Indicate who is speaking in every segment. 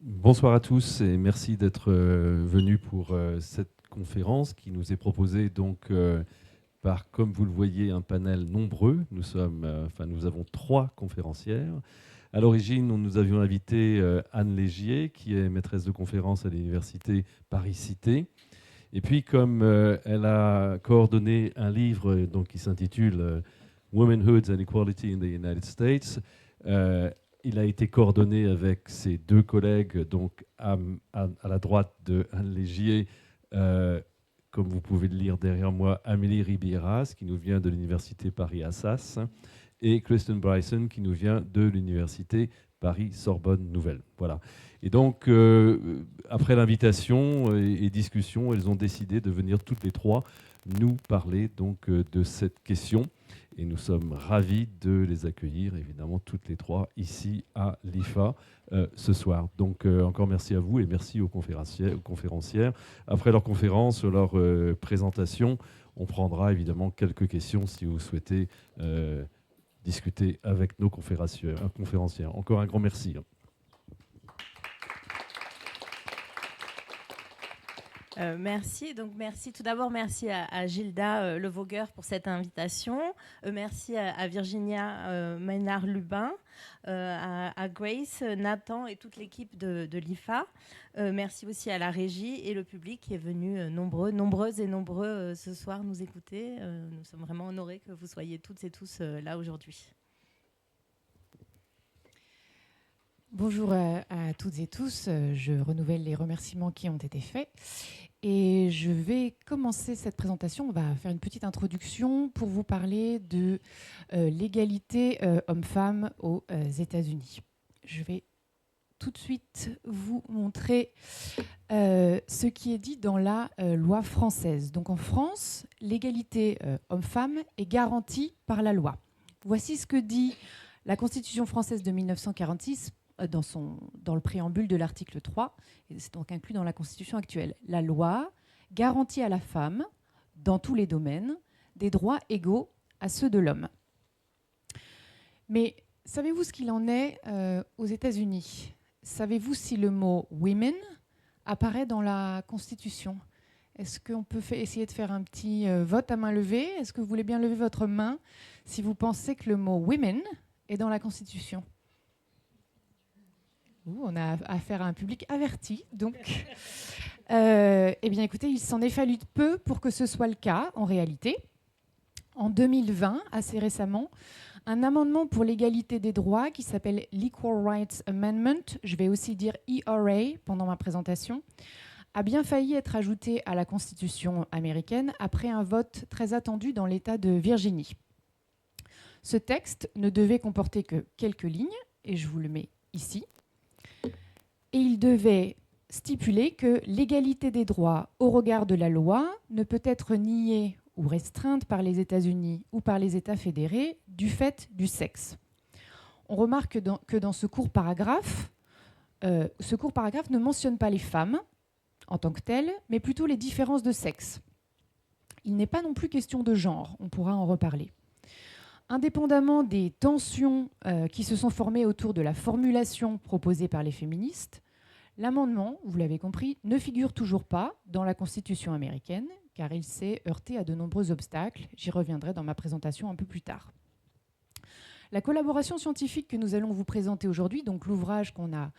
Speaker 1: Bonsoir à tous et merci d'être venus pour cette conférence qui nous est proposée donc par, comme vous le voyez, un panel nombreux. Nous avons 3 conférencières. À l'origine, nous avions invité Anne Légier, qui est maîtresse de conférence à l'université Paris-Cité. Et puis, comme elle a coordonné un livre donc, qui s'intitule Womanhood and Equality in the United States, il a été coordonné avec ses 2 collègues, donc à la droite de Anne Légier, comme vous pouvez le lire derrière moi, Amélie Ribieras, qui nous vient de l'université Paris-Assas, et Kristen Bryson, qui nous vient de l'université Paris-Sorbonne Nouvelle. Voilà. Et donc, après l'invitation et discussion, elles ont décidé de venir toutes les 3 nous parler donc de cette question. Et nous sommes ravis de les accueillir, évidemment, toutes les 3 ici à l'IFA ce soir. Donc, encore merci à vous et merci aux conférencières. Après leur conférence, leur présentation, on prendra évidemment quelques questions si vous souhaitez discuter avec nos conférencières. Encore un grand merci.
Speaker 2: Merci. Donc, merci tout d'abord, merci à Gilda Levogueur pour cette invitation. Merci à Virginia Maynard-Lubin, à Grace, Nathan et toute l'équipe de l'IFA. Merci aussi à la régie et le public qui est venu nombreuses et nombreux ce soir nous écouter. Nous sommes vraiment honorés que vous soyez toutes et tous là aujourd'hui.
Speaker 3: Bonjour à toutes et tous. Je renouvelle les remerciements qui ont été faits. Et je vais commencer cette présentation. On va faire une petite introduction pour vous parler de l'égalité homme-femme aux États-Unis. Je vais tout de suite vous montrer ce qui est dit dans la loi française. Donc en France, l'égalité homme-femme est garantie par la loi. Voici ce que dit la Constitution française de 1946 dans le préambule de l'article 3, et c'est donc inclus dans la Constitution actuelle. La loi garantit à la femme, dans tous les domaines, des droits égaux à ceux de l'homme. Mais savez-vous ce qu'il en est aux États-Unis ? Savez-vous si le mot « women » apparaît dans la Constitution ? Est-ce qu'on peut essayer de faire un petit vote à main levée ? Est-ce que vous voulez bien lever votre main si vous pensez que le mot « women » est dans la Constitution ? On a affaire à un public averti. Donc, eh bien, écoutez, il s'en est fallu de peu pour que ce soit le cas, en réalité. En 2020, assez récemment, un amendement pour l'égalité des droits qui s'appelle l'Equal Rights Amendment, je vais aussi dire ERA pendant ma présentation, a bien failli être ajouté à la Constitution américaine après un vote très attendu dans l'État de Virginie. Ce texte ne devait comporter que quelques lignes, et je vous le mets ici. Et il devait stipuler que l'égalité des droits au regard de la loi ne peut être niée ou restreinte par les États-Unis ou par les États fédérés du fait du sexe. On remarque que dans ce court paragraphe ne mentionne pas les femmes en tant que telles, mais plutôt les différences de sexe. Il n'est pas non plus question de genre, on pourra en reparler. Indépendamment des tensions qui se sont formées autour de la formulation proposée par les féministes, l'amendement, vous l'avez compris, ne figure toujours pas dans la Constitution américaine, car il s'est heurté à de nombreux obstacles. J'y reviendrai dans ma présentation un peu plus tard. La collaboration scientifique que nous allons vous présenter aujourd'hui, donc l'ouvrage qu'on a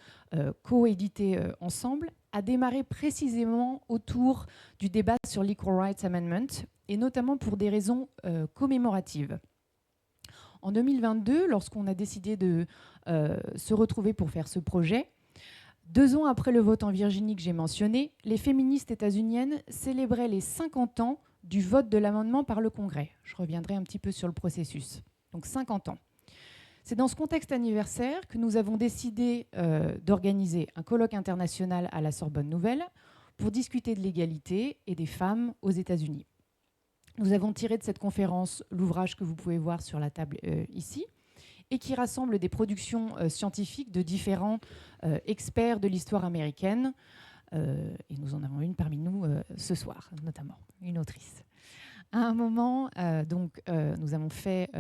Speaker 3: coédité ensemble, a démarré précisément autour du débat sur l'Equal Rights Amendment, et notamment pour des raisons commémoratives. En 2022, lorsqu'on a décidé de se retrouver pour faire ce projet, 2 ans après le vote en Virginie que j'ai mentionné, les féministes états-uniennes célébraient les 50 ans du vote de l'amendement par le Congrès. Je reviendrai un petit peu sur le processus. Donc 50 ans. C'est dans ce contexte anniversaire que nous avons décidé d'organiser un colloque international à la Sorbonne Nouvelle pour discuter de l'égalité et des femmes aux États-Unis. Nous avons tiré de cette conférence l'ouvrage que vous pouvez voir sur la table ici, et qui rassemble des productions scientifiques de différents experts de l'histoire américaine. Et nous en avons une parmi nous ce soir, notamment, une autrice. À un moment, nous avons fait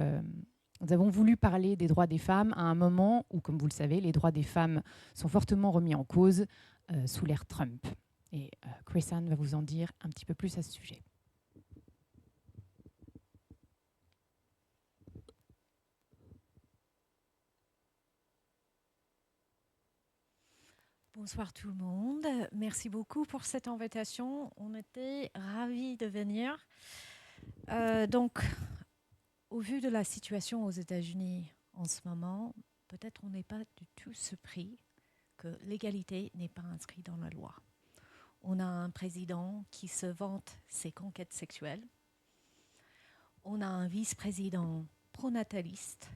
Speaker 3: Nous avons voulu parler des droits des femmes à un moment où, comme vous le savez, les droits des femmes sont fortement remis en cause sous l'ère Trump. Et Chris-Anne va vous en dire un petit peu plus à ce sujet.
Speaker 4: Bonsoir tout le monde. Merci beaucoup pour cette invitation. On était ravis de venir. Donc, au vu de la situation aux États-Unis en ce moment, peut-être on n'est pas du tout surpris que l'égalité n'est pas inscrite dans la loi. On a un président qui se vante ses conquêtes sexuelles. On a un vice-président pronataliste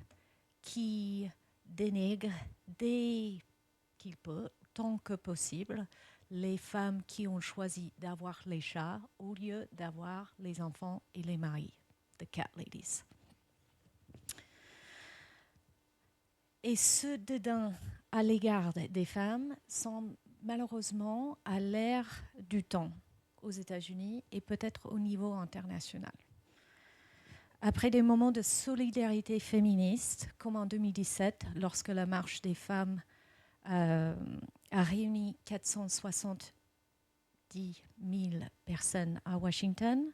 Speaker 4: qui dénigre dès qu'il peut, tant que possible, les femmes qui ont choisi d'avoir les chats au lieu d'avoir les enfants et les maris, the cat ladies. Et ce dédain à l'égard des femmes semble malheureusement à l'ère du temps aux États-Unis et peut-être au niveau international. Après des moments de solidarité féministe, comme en 2017, lorsque la marche des femmes a réuni 470 000 personnes à Washington,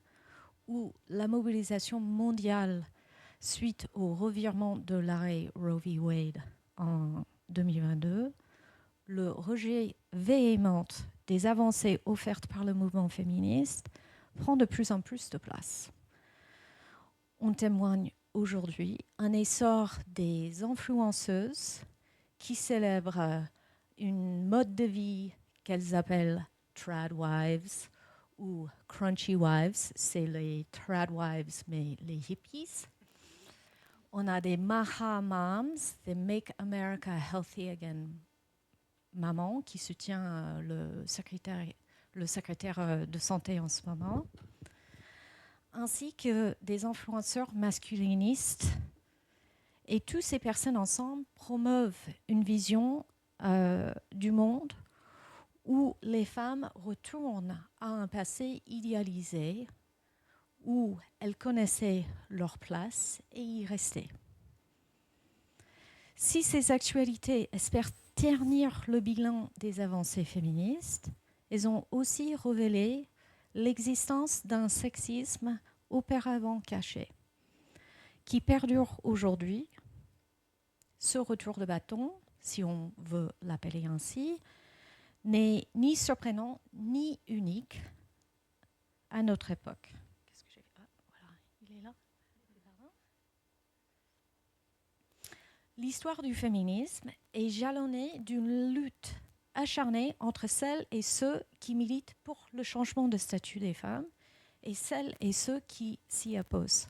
Speaker 4: ou la mobilisation mondiale suite au revirement de l'arrêt Roe v. Wade en 2022, le rejet véhément des avancées offertes par le mouvement féministe prend de plus en plus de place. On témoigne aujourd'hui un essor des influenceuses qui célèbrent une mode de vie qu'elles appellent trad wives ou crunchy wives, c'est les trad wives mais les hippies. On a des Maha Moms, des Make America Healthy Again Maman, qui soutient le secrétaire de santé en ce moment, ainsi que des influenceurs masculinistes. Et toutes ces personnes ensemble promeuvent une vision du monde où les femmes retournent à un passé idéalisé, où elles connaissaient leur place et y restaient. Si ces actualités espèrent ternir le bilan des avancées féministes, elles ont aussi révélé l'existence d'un sexisme auparavant caché, qui perdure aujourd'hui. Ce retour de bâton, si on veut l'appeler ainsi, n'est ni surprenant ni unique à notre époque. Qu'est-ce que j'ai fait ? Voilà, il est là. L'histoire du féminisme est jalonnée d'une lutte acharnée entre celles et ceux qui militent pour le changement de statut des femmes et celles et ceux qui s'y opposent.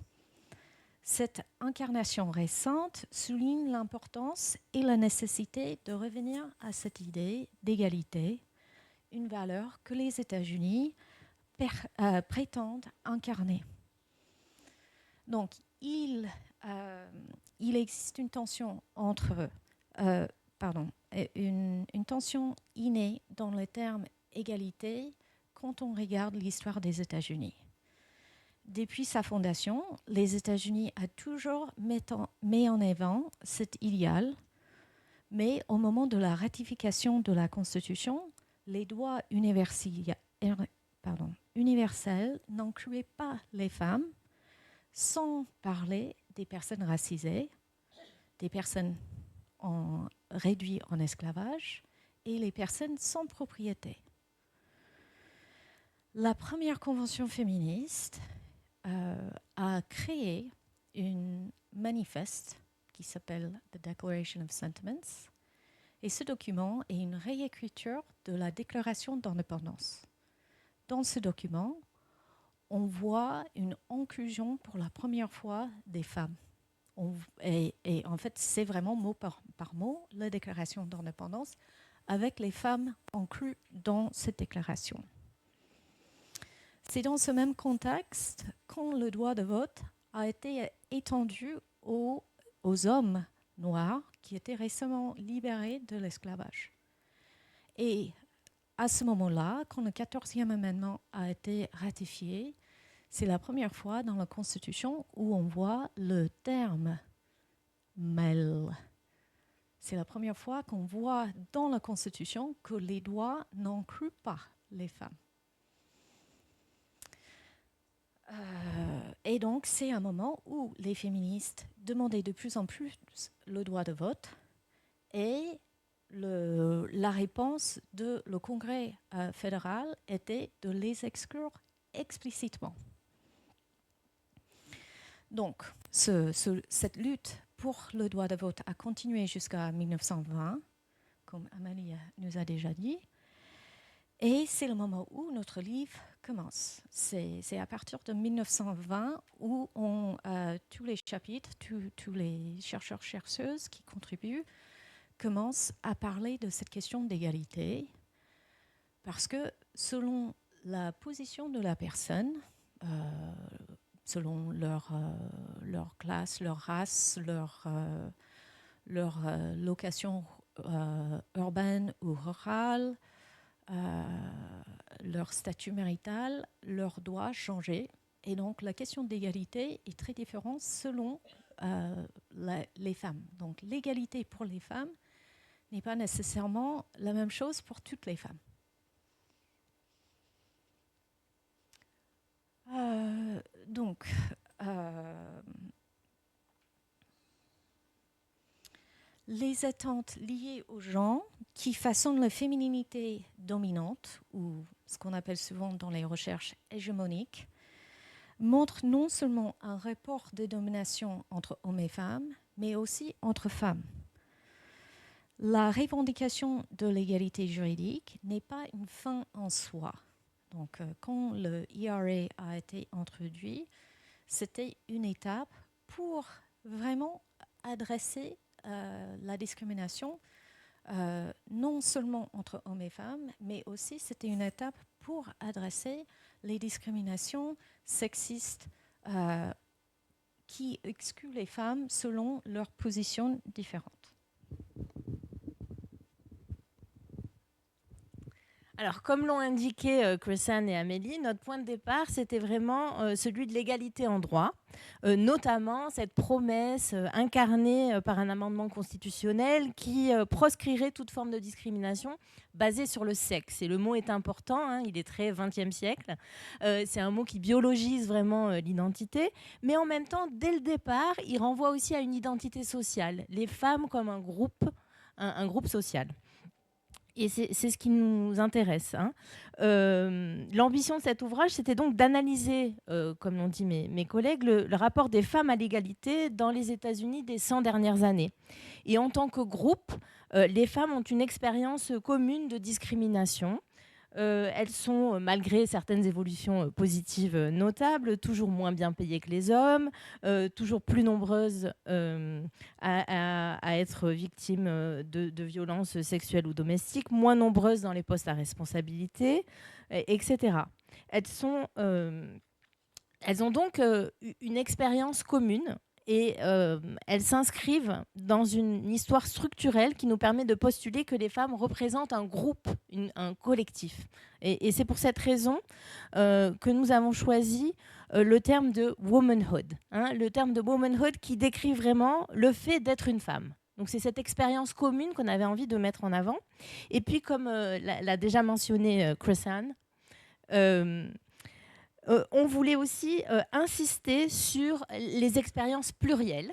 Speaker 4: Cette incarnation récente souligne l'importance et la nécessité de revenir à cette idée d'égalité, une valeur que les États-Unis prétendent incarner. Donc, il existe une tension entre, une tension innée dans le terme égalité quand on regarde l'histoire des États-Unis. Depuis sa fondation, les États-Unis ont toujours mis en avant cet idéal, mais au moment de la ratification de la Constitution, les droits universels n'incluaient pas les femmes, sans parler des personnes racisées, des personnes réduites en esclavage et les personnes sans propriété. La première convention féministe a créé un manifeste qui s'appelle The Declaration of Sentiments. Et ce document est une réécriture de la Déclaration d'indépendance. Dans ce document, on voit une inclusion pour la première fois des femmes. Et en fait, c'est vraiment mot par mot la Déclaration d'indépendance avec les femmes incluses dans cette déclaration. C'est dans ce même contexte quand le droit de vote a été étendu aux hommes noirs qui étaient récemment libérés de l'esclavage. Et à ce moment-là, quand le 14e amendement a été ratifié, c'est la première fois dans la Constitution où on voit le terme mâle. C'est la première fois qu'on voit dans la Constitution que les droits n'incluent pas les femmes. Et donc, c'est un moment où les féministes demandaient de plus en plus le droit de vote et la réponse de le Congrès fédéral était de les exclure explicitement. Donc, cette lutte pour le droit de vote a continué jusqu'à 1920, comme Amélie nous a déjà dit. Et c'est le moment où notre livre commence. C'est à partir de 1920 où tous les chapitres, tous les chercheurs-chercheuses qui contribuent commencent à parler de cette question d'égalité. Parce que selon la position de la personne, selon leur classe, leur race, leur location urbaine ou rurale, leur statut marital, leur doit changer. Et donc la question d'égalité est très différente selon les femmes. Donc l'égalité pour les femmes n'est pas nécessairement la même chose pour toutes les femmes. Les attentes liées au genre qui façonnent la féminité dominante, ou ce qu'on appelle souvent dans les recherches hégémoniques, montrent non seulement un rapport de domination entre hommes et femmes, mais aussi entre femmes. La revendication de l'égalité juridique n'est pas une fin en soi. Donc, quand le ERA a été introduit, c'était une étape pour vraiment adresser la discrimination, non seulement entre hommes et femmes, mais aussi c'était une étape pour adresser les discriminations sexistes qui excluent les femmes selon leurs positions différentes.
Speaker 2: Alors, comme l'ont indiqué Chris-Anne et Amélie, notre point de départ, c'était vraiment celui de l'égalité en droit, notamment cette promesse incarnée par un amendement constitutionnel qui proscrirait toute forme de discrimination basée sur le sexe. Et le mot est important, hein, il est très 20e siècle. C'est un mot qui biologise vraiment l'identité, mais en même temps, dès le départ, il renvoie aussi à une identité sociale, les femmes comme un groupe social. Et c'est ce qui nous intéresse. Hein. L'ambition de cet ouvrage, c'était donc d'analyser, comme l'ont dit mes collègues, le rapport des femmes à l'égalité dans les États-Unis des 100 dernières années. Et en tant que groupe, les femmes ont une expérience commune de discrimination. Elles sont, malgré certaines évolutions positives notables, toujours moins bien payées que les hommes, toujours plus nombreuses à être victimes de violences sexuelles ou domestiques, moins nombreuses dans les postes à responsabilité, etc. Elles ont donc une expérience commune. Et elles s'inscrivent dans une histoire structurelle qui nous permet de postuler que les femmes représentent un groupe, un collectif. Et c'est pour cette raison que nous avons choisi le terme de womanhood. Hein, le terme de womanhood qui décrit vraiment le fait d'être une femme. Donc c'est cette expérience commune qu'on avait envie de mettre en avant. Et puis, comme l'a déjà mentionné Chris-Anne, on voulait aussi insister sur les expériences plurielles.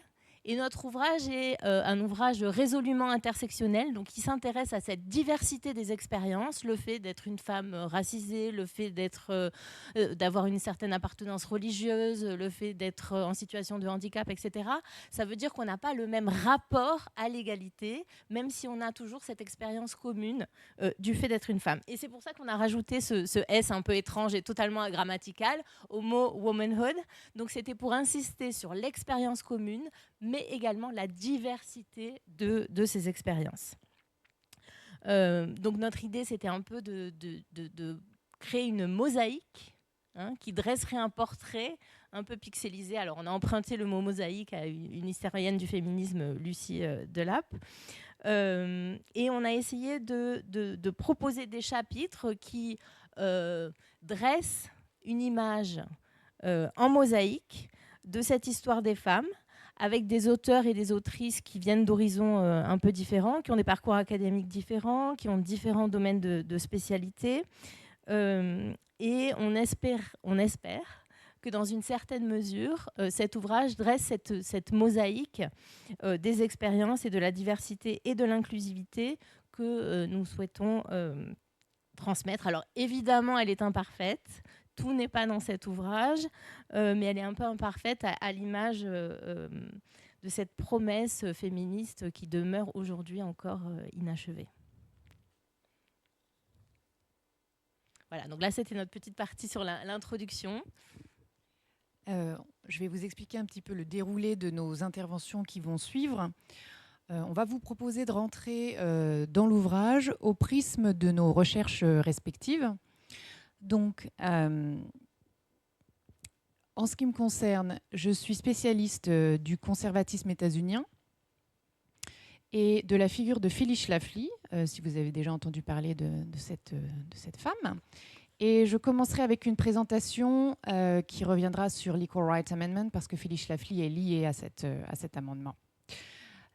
Speaker 2: Et notre ouvrage est un ouvrage résolument intersectionnel, donc qui s'intéresse à cette diversité des expériences, le fait d'être une femme racisée, le fait d'avoir une certaine appartenance religieuse, le fait d'être en situation de handicap, etc. Ça veut dire qu'on n'a pas le même rapport à l'égalité, même si on a toujours cette expérience commune du fait d'être une femme. Et c'est pour ça qu'on a rajouté ce S un peu étrange et totalement agrammatical au mot womanhood. Donc c'était pour insister sur l'expérience commune, mais également la diversité de ces expériences. Donc notre idée, c'était un peu de créer une mosaïque qui dresserait un portrait un peu pixelisé. Alors on a emprunté le mot mosaïque à une historienne du féminisme, Lucie Delap. Et on a essayé de proposer des chapitres qui dressent une image en mosaïque de cette histoire des femmes, avec des auteurs et des autrices qui viennent d'horizons un peu différents, qui ont des parcours académiques différents, qui ont différents domaines de spécialité. Et on espère que dans une certaine mesure, cet ouvrage dresse cette mosaïque des expériences et de la diversité et de l'inclusivité que nous souhaitons transmettre. Alors évidemment, elle est imparfaite. Tout n'est pas dans cet ouvrage, mais elle est un peu imparfaite à l'image de cette promesse féministe qui demeure aujourd'hui encore inachevée. Voilà, donc là, c'était notre petite partie sur l'introduction.
Speaker 3: Je vais vous expliquer un petit peu le déroulé de nos interventions qui vont suivre. On va vous proposer de rentrer dans l'ouvrage au prisme de nos recherches respectives. Donc, en ce qui me concerne, je suis spécialiste du conservatisme états-unien et de la figure de Phyllis Schlafly, si vous avez déjà entendu parler de cette femme. Et je commencerai avec une présentation qui reviendra sur l'Equal Rights Amendment, parce que Phyllis Schlafly est liée à cet amendement.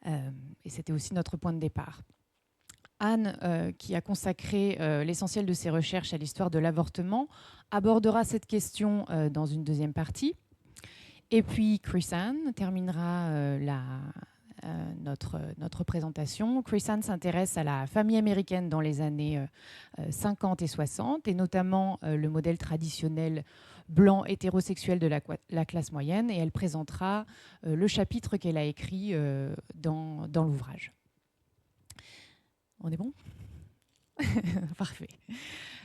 Speaker 3: Et c'était aussi notre point de départ. Anne, qui a consacré l'essentiel de ses recherches à l'histoire de l'avortement, abordera cette question dans une deuxième partie. Et puis Chris-Anne terminera notre présentation. Chris-Anne s'intéresse à la famille américaine dans les années 50 et 60, et notamment le modèle traditionnel blanc hétérosexuel de la classe moyenne, et elle présentera le chapitre qu'elle a écrit dans l'ouvrage. On est bon ? Parfait.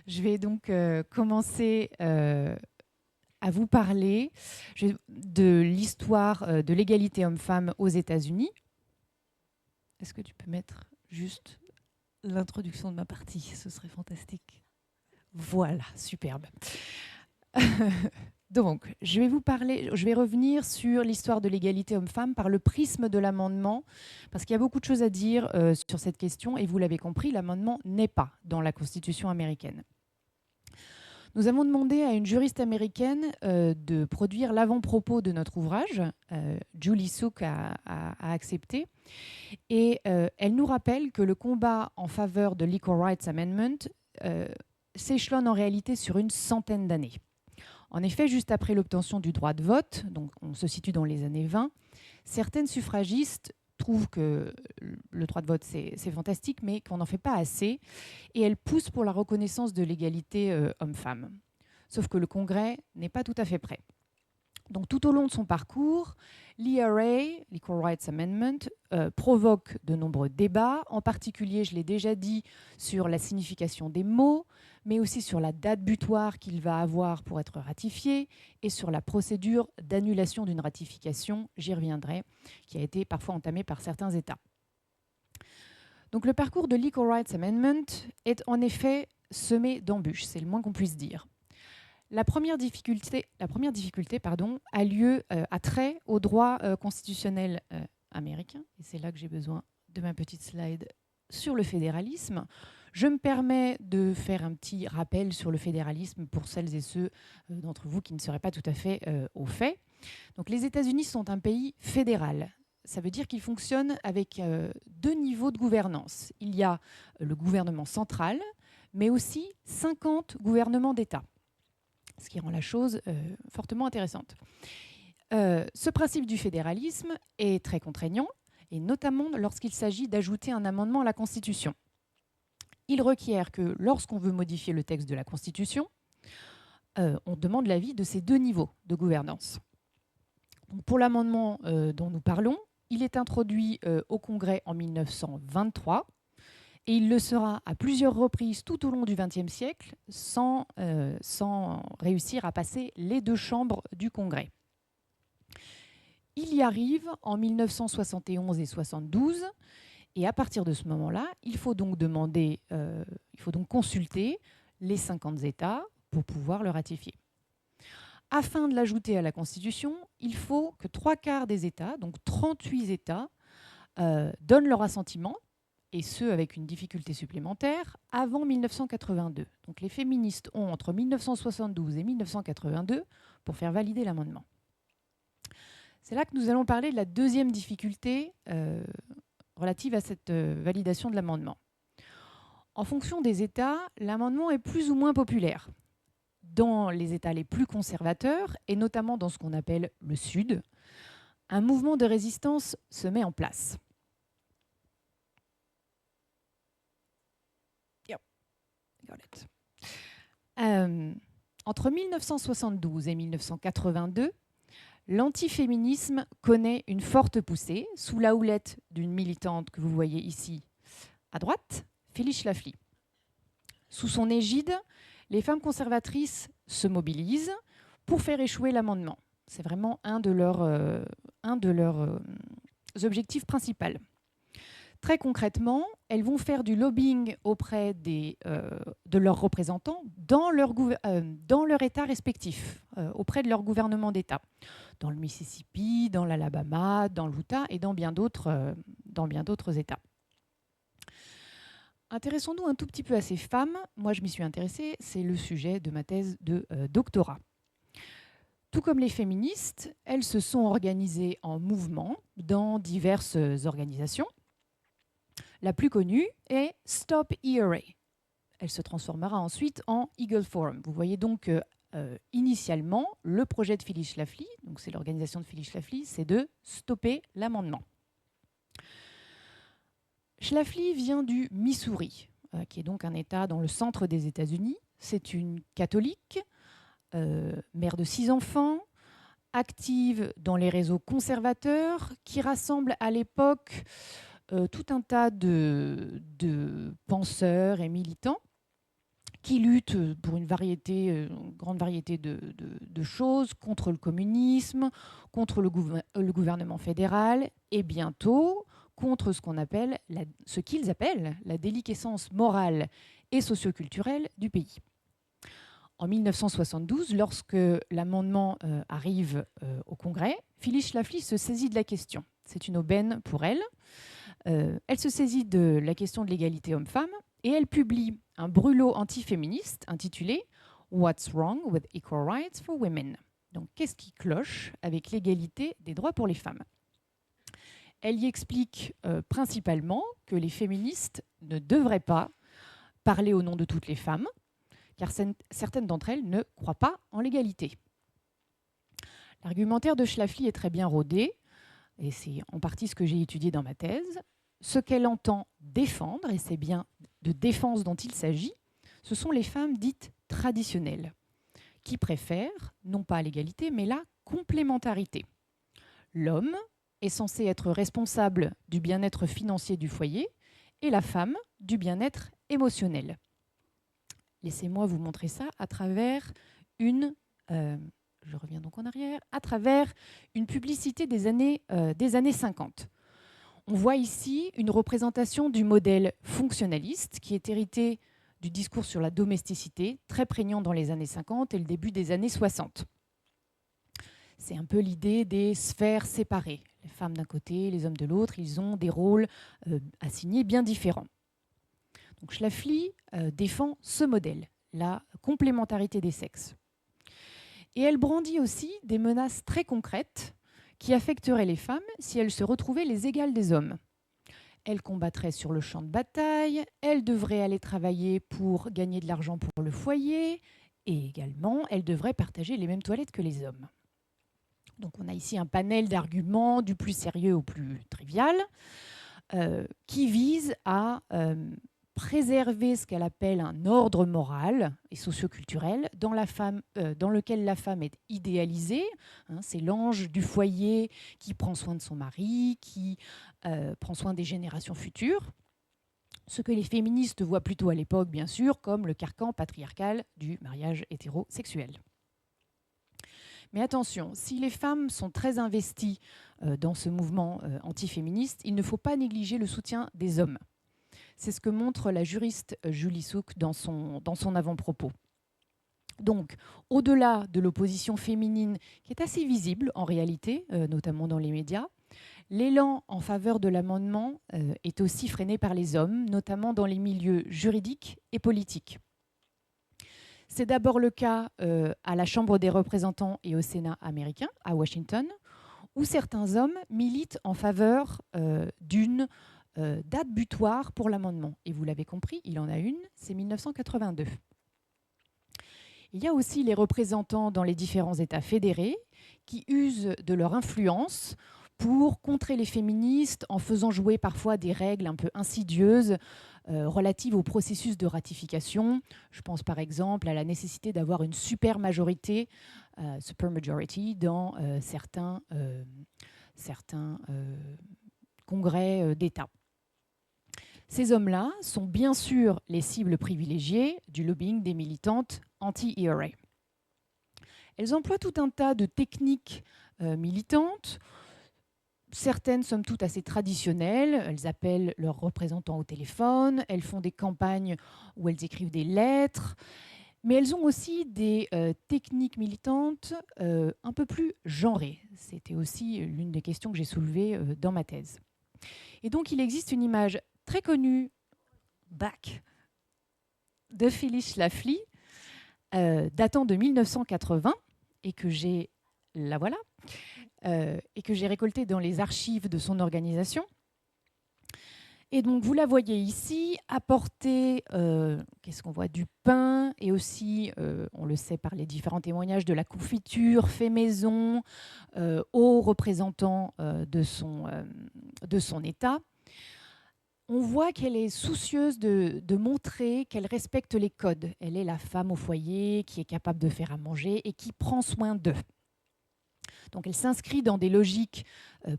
Speaker 3: Je vais donc commencer à vous parler de l'histoire de l'égalité homme-femme aux États-Unis. Est-ce que tu peux mettre juste l'introduction de ma partie ? Ce serait fantastique. Voilà, superbe. Donc, je vais revenir sur l'histoire de l'égalité homme-femme par le prisme de l'amendement, parce qu'il y a beaucoup de choses à dire sur cette question, et vous l'avez compris, l'amendement n'est pas dans la Constitution américaine. Nous avons demandé à une juriste américaine de produire l'avant-propos de notre ouvrage. Julie Sook a accepté. Et elle nous rappelle que le combat en faveur de l'Equal Rights Amendment s'échelonne en réalité sur une centaine d'années. En effet, juste après l'obtention du droit de vote, donc on se situe dans les années 20, certaines suffragistes trouvent que le droit de vote, c'est fantastique, mais qu'on n'en fait pas assez, et elles poussent pour la reconnaissance de l'égalité homme-femme. Sauf que le Congrès n'est pas tout à fait prêt. Donc tout au long de son parcours, l'ERA, l'Equal Rights Amendment, provoque de nombreux débats, en particulier, je l'ai déjà dit, sur la signification des mots, mais aussi sur la date butoir qu'il va avoir pour être ratifié et sur la procédure d'annulation d'une ratification, j'y reviendrai, qui a été parfois entamée par certains États. Donc le parcours de l'Equal Rights Amendment est en effet semé d'embûches, c'est le moins qu'on puisse dire. La première difficulté a lieu à trait au droit constitutionnel américain. Et c'est là que j'ai besoin de ma petite slide sur le fédéralisme. Je me permets de faire un petit rappel sur le fédéralisme pour celles et ceux d'entre vous qui ne seraient pas tout à fait au fait. Donc, les États-Unis sont un pays fédéral. Ça veut dire qu'il fonctionne avec deux niveaux de gouvernance. Il y a le gouvernement central, mais aussi 50 gouvernements d'État, ce qui rend la chose fortement intéressante. Ce principe du fédéralisme est très contraignant, et notamment lorsqu'il s'agit d'ajouter un amendement à la Constitution. Il requiert que lorsqu'on veut modifier le texte de la Constitution, on demande l'avis de ces deux niveaux de gouvernance. Donc pour l'amendement dont nous parlons, il est introduit au Congrès en 1923, et il le sera à plusieurs reprises tout au long du XXe siècle sans réussir à passer les deux chambres du Congrès. Il y arrive en 1971 et 72, et à partir de ce moment-là, il faut donc consulter les 50 États pour pouvoir le ratifier. Afin de l'ajouter à la Constitution, il faut que 3/4 des États, donc 38 États, donnent leur assentiment, et ce avec une difficulté supplémentaire, avant 1982. Donc les féministes ont entre 1972 et 1982 pour faire valider l'amendement. C'est là que nous allons parler de la deuxième difficulté relative à cette validation de l'amendement. En fonction des États, l'amendement est plus ou moins populaire. Dans les États les plus conservateurs, et notamment dans ce qu'on appelle le Sud, un mouvement de résistance se met en place. Yep. Got it. Entre 1972 et 1982, l'antiféminisme connaît une forte poussée sous la houlette d'une militante que vous voyez ici à droite, Phyllis Schlafly. Sous son égide, les femmes conservatrices se mobilisent pour faire échouer l'amendement. C'est vraiment un de leurs objectifs principaux. Très concrètement, elles vont faire du lobbying auprès de leurs représentants dans leur État respectif, auprès de leur gouvernement d'État, dans le Mississippi, dans l'Alabama, dans l'Utah et dans bien d'autres États. Intéressons-nous un tout petit peu à ces femmes. Moi, je m'y suis intéressée, c'est le sujet de ma thèse de doctorat. Tout comme les féministes, elles se sont organisées en mouvement dans diverses organisations. La plus connue est Stop ERA. Elle se transformera ensuite en Eagle Forum. Vous voyez donc initialement, le projet de Phyllis Schlafly, donc c'est l'organisation de Phyllis Schlafly, c'est de stopper l'amendement. Schlafly vient du Missouri, qui est donc un État dans le centre des États-Unis. C'est une catholique, mère de 6 enfants, active dans les réseaux conservateurs, qui rassemble à l'époque tout un tas de penseurs et militants qui luttent pour une grande variété de choses, contre le communisme, contre le gouvernement fédéral et bientôt contre ce qu'ils appellent la déliquescence morale et socioculturelle du pays. En 1972, lorsque l'amendement arrive au Congrès, Phyllis Schlafly se saisit de la question. C'est une aubaine pour elle. Elle se saisit de la question de l'égalité homme-femme et elle publie un brûlot antiféministe intitulé « What's wrong with equal rights for women ?» Donc, qu'est-ce qui cloche avec l'égalité des droits pour les femmes ? Elle y explique principalement que les féministes ne devraient pas parler au nom de toutes les femmes, car certaines d'entre elles ne croient pas en l'égalité. L'argumentaire de Schlafly est très bien rodé, et c'est en partie ce que j'ai étudié dans ma thèse. Ce qu'elle entend défendre, et c'est bien de défense dont il s'agit, ce sont les femmes dites traditionnelles, qui préfèrent, non pas l'égalité, mais la complémentarité. L'homme est censé être responsable du bien-être financier du foyer et la femme du bien-être émotionnel. Laissez-moi vous montrer ça à travers je reviens donc en arrière, à travers une publicité des années 50. On voit ici une représentation du modèle fonctionnaliste qui est hérité du discours sur la domesticité, très prégnant dans les années 50 et le début des années 60. C'est un peu l'idée des sphères séparées. Les femmes d'un côté, les hommes de l'autre, ils ont des rôles assignés bien différents. Donc Schlafly défend ce modèle, la complémentarité des sexes. Et elle brandit aussi des menaces très concrètes qui affecteraient les femmes si elles se retrouvaient les égales des hommes. Elles combattraient sur le champ de bataille, elles devraient aller travailler pour gagner de l'argent pour le foyer, et également, elles devraient partager les mêmes toilettes que les hommes. Donc on a ici un panel d'arguments du plus sérieux au plus trivial qui vise à préserver ce qu'elle appelle un ordre moral et socioculturel dans lequel la femme est idéalisée. C'est l'ange du foyer qui prend soin de son mari, qui prend soin des générations futures. Ce que les féministes voient plutôt à l'époque, bien sûr, comme le carcan patriarcal du mariage hétérosexuel. Mais attention, si les femmes sont très investies dans ce mouvement antiféministe, il ne faut pas négliger le soutien des hommes. C'est ce que montre la juriste Julie Souk dans son avant-propos. Donc, au-delà de l'opposition féminine, qui est assez visible en réalité, notamment dans les médias, l'élan en faveur de l'amendement est aussi freiné par les hommes, notamment dans les milieux juridiques et politiques. C'est d'abord le cas à la Chambre des représentants et au Sénat américain, à Washington, où certains hommes militent en faveur d'une date butoir pour l'amendement. Et vous l'avez compris, il en a une, c'est 1982. Il y a aussi les représentants dans les différents États fédérés qui usent de leur influence pour contrer les féministes en faisant jouer parfois des règles un peu insidieuses relatives au processus de ratification. Je pense par exemple à la nécessité d'avoir une super majorité, supermajority, dans certains congrès d'État. Ces hommes-là sont bien sûr les cibles privilégiées du lobbying des militantes anti-ERA. Elles emploient tout un tas de techniques militantes, certaines somme toute assez traditionnelles. Elles appellent leurs représentants au téléphone, elles font des campagnes où elles écrivent des lettres, mais elles ont aussi des techniques militantes un peu plus genrées. C'était aussi l'une des questions que j'ai soulevées dans ma thèse. Et donc il existe une image très connue, de Phyllis Schlafly, datant de 1980, et que j'ai, la voilà, et que j'ai récoltée dans les archives de son organisation. Et donc vous la voyez ici, apporter, qu'est-ce qu'on voit, du pain, et aussi, on le sait par les différents témoignages, de la confiture fait maison aux représentants de son État. On voit qu'elle est soucieuse de montrer qu'elle respecte les codes. Elle est la femme au foyer qui est capable de faire à manger et qui prend soin d'eux. Donc elle s'inscrit dans des logiques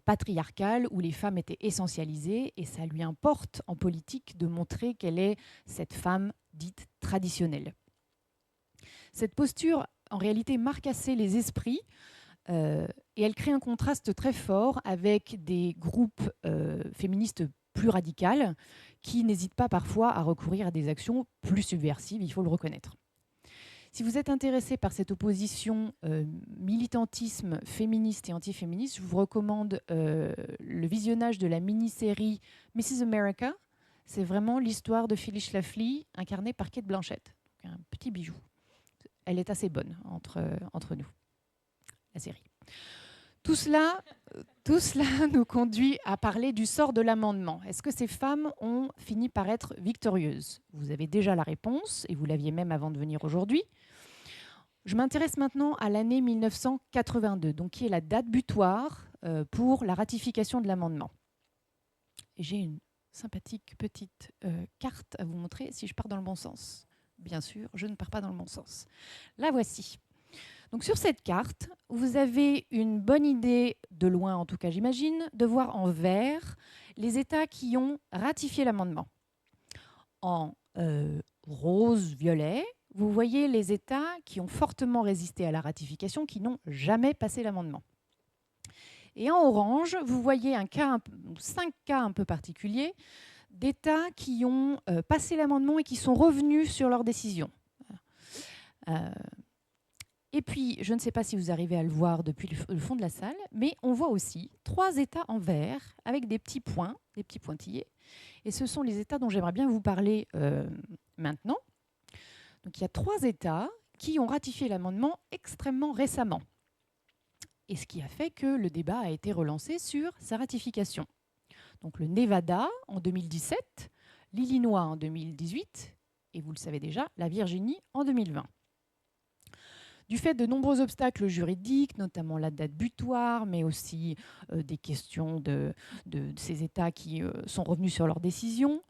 Speaker 3: patriarcales où les femmes étaient essentialisées, et ça lui importe en politique de montrer qu'elle est cette femme dite traditionnelle. Cette posture, en réalité, marque assez les esprits et elle crée un contraste très fort avec des groupes féministes plus radicales qui n'hésitent pas parfois à recourir à des actions plus subversives, il faut le reconnaître. Si vous êtes intéressé par cette opposition militantisme féministe et antiféministe, je vous recommande le visionnage de la mini-série Mrs. America. C'est vraiment l'histoire de Phyllis Schlafly incarnée par Cate Blanchett. Donc un petit bijou. Elle est assez bonne entre nous, la série. Tout cela nous conduit à parler du sort de l'amendement. Est-ce que ces femmes ont fini par être victorieuses? Vous avez déjà la réponse, et vous l'aviez même avant de venir aujourd'hui. Je m'intéresse maintenant à l'année 1982, donc qui est la date butoir pour la ratification de l'amendement. Et j'ai une sympathique petite carte à vous montrer si je pars dans le bon sens. Bien sûr, je ne pars pas dans le bon sens. La voici. Donc sur cette carte, vous avez une bonne idée, de loin en tout cas j'imagine, de voir en vert les États qui ont ratifié l'amendement. En rose, violet, vous voyez les États qui ont fortement résisté à la ratification, qui n'ont jamais passé l'amendement. Et en orange, vous voyez 5 cas un peu particuliers d'États qui ont passé l'amendement et qui sont revenus sur leur décision. Et puis, je ne sais pas si vous arrivez à le voir depuis le fond de la salle, mais on voit aussi 3 États en vert avec des petits points, des petits pointillés. Et ce sont les États dont j'aimerais bien vous parler maintenant. Donc il y a 3 États qui ont ratifié l'amendement extrêmement récemment. Et ce qui a fait que le débat a été relancé sur sa ratification. Donc le Nevada en 2017, l'Illinois en 2018, et vous le savez déjà, la Virginie en 2020. Du fait de nombreux obstacles juridiques, notamment la date butoir, mais aussi des questions de ces États qui sont revenus sur leur décision,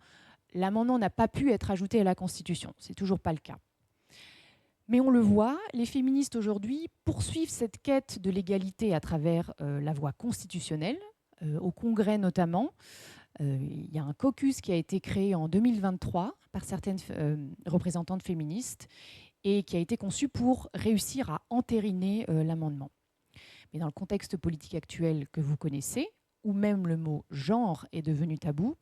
Speaker 3: l'amendement n'a pas pu être ajouté à la Constitution. Ce n'est toujours pas le cas. Mais on le voit, les féministes aujourd'hui poursuivent cette quête de l'égalité à travers la voie constitutionnelle, au Congrès notamment. Il y a un caucus qui a été créé en 2023 par certaines représentantes féministes et qui a été conçu pour réussir à entériner l'amendement. Mais dans le contexte politique actuel que vous connaissez, où même le mot « genre » est devenu tabou,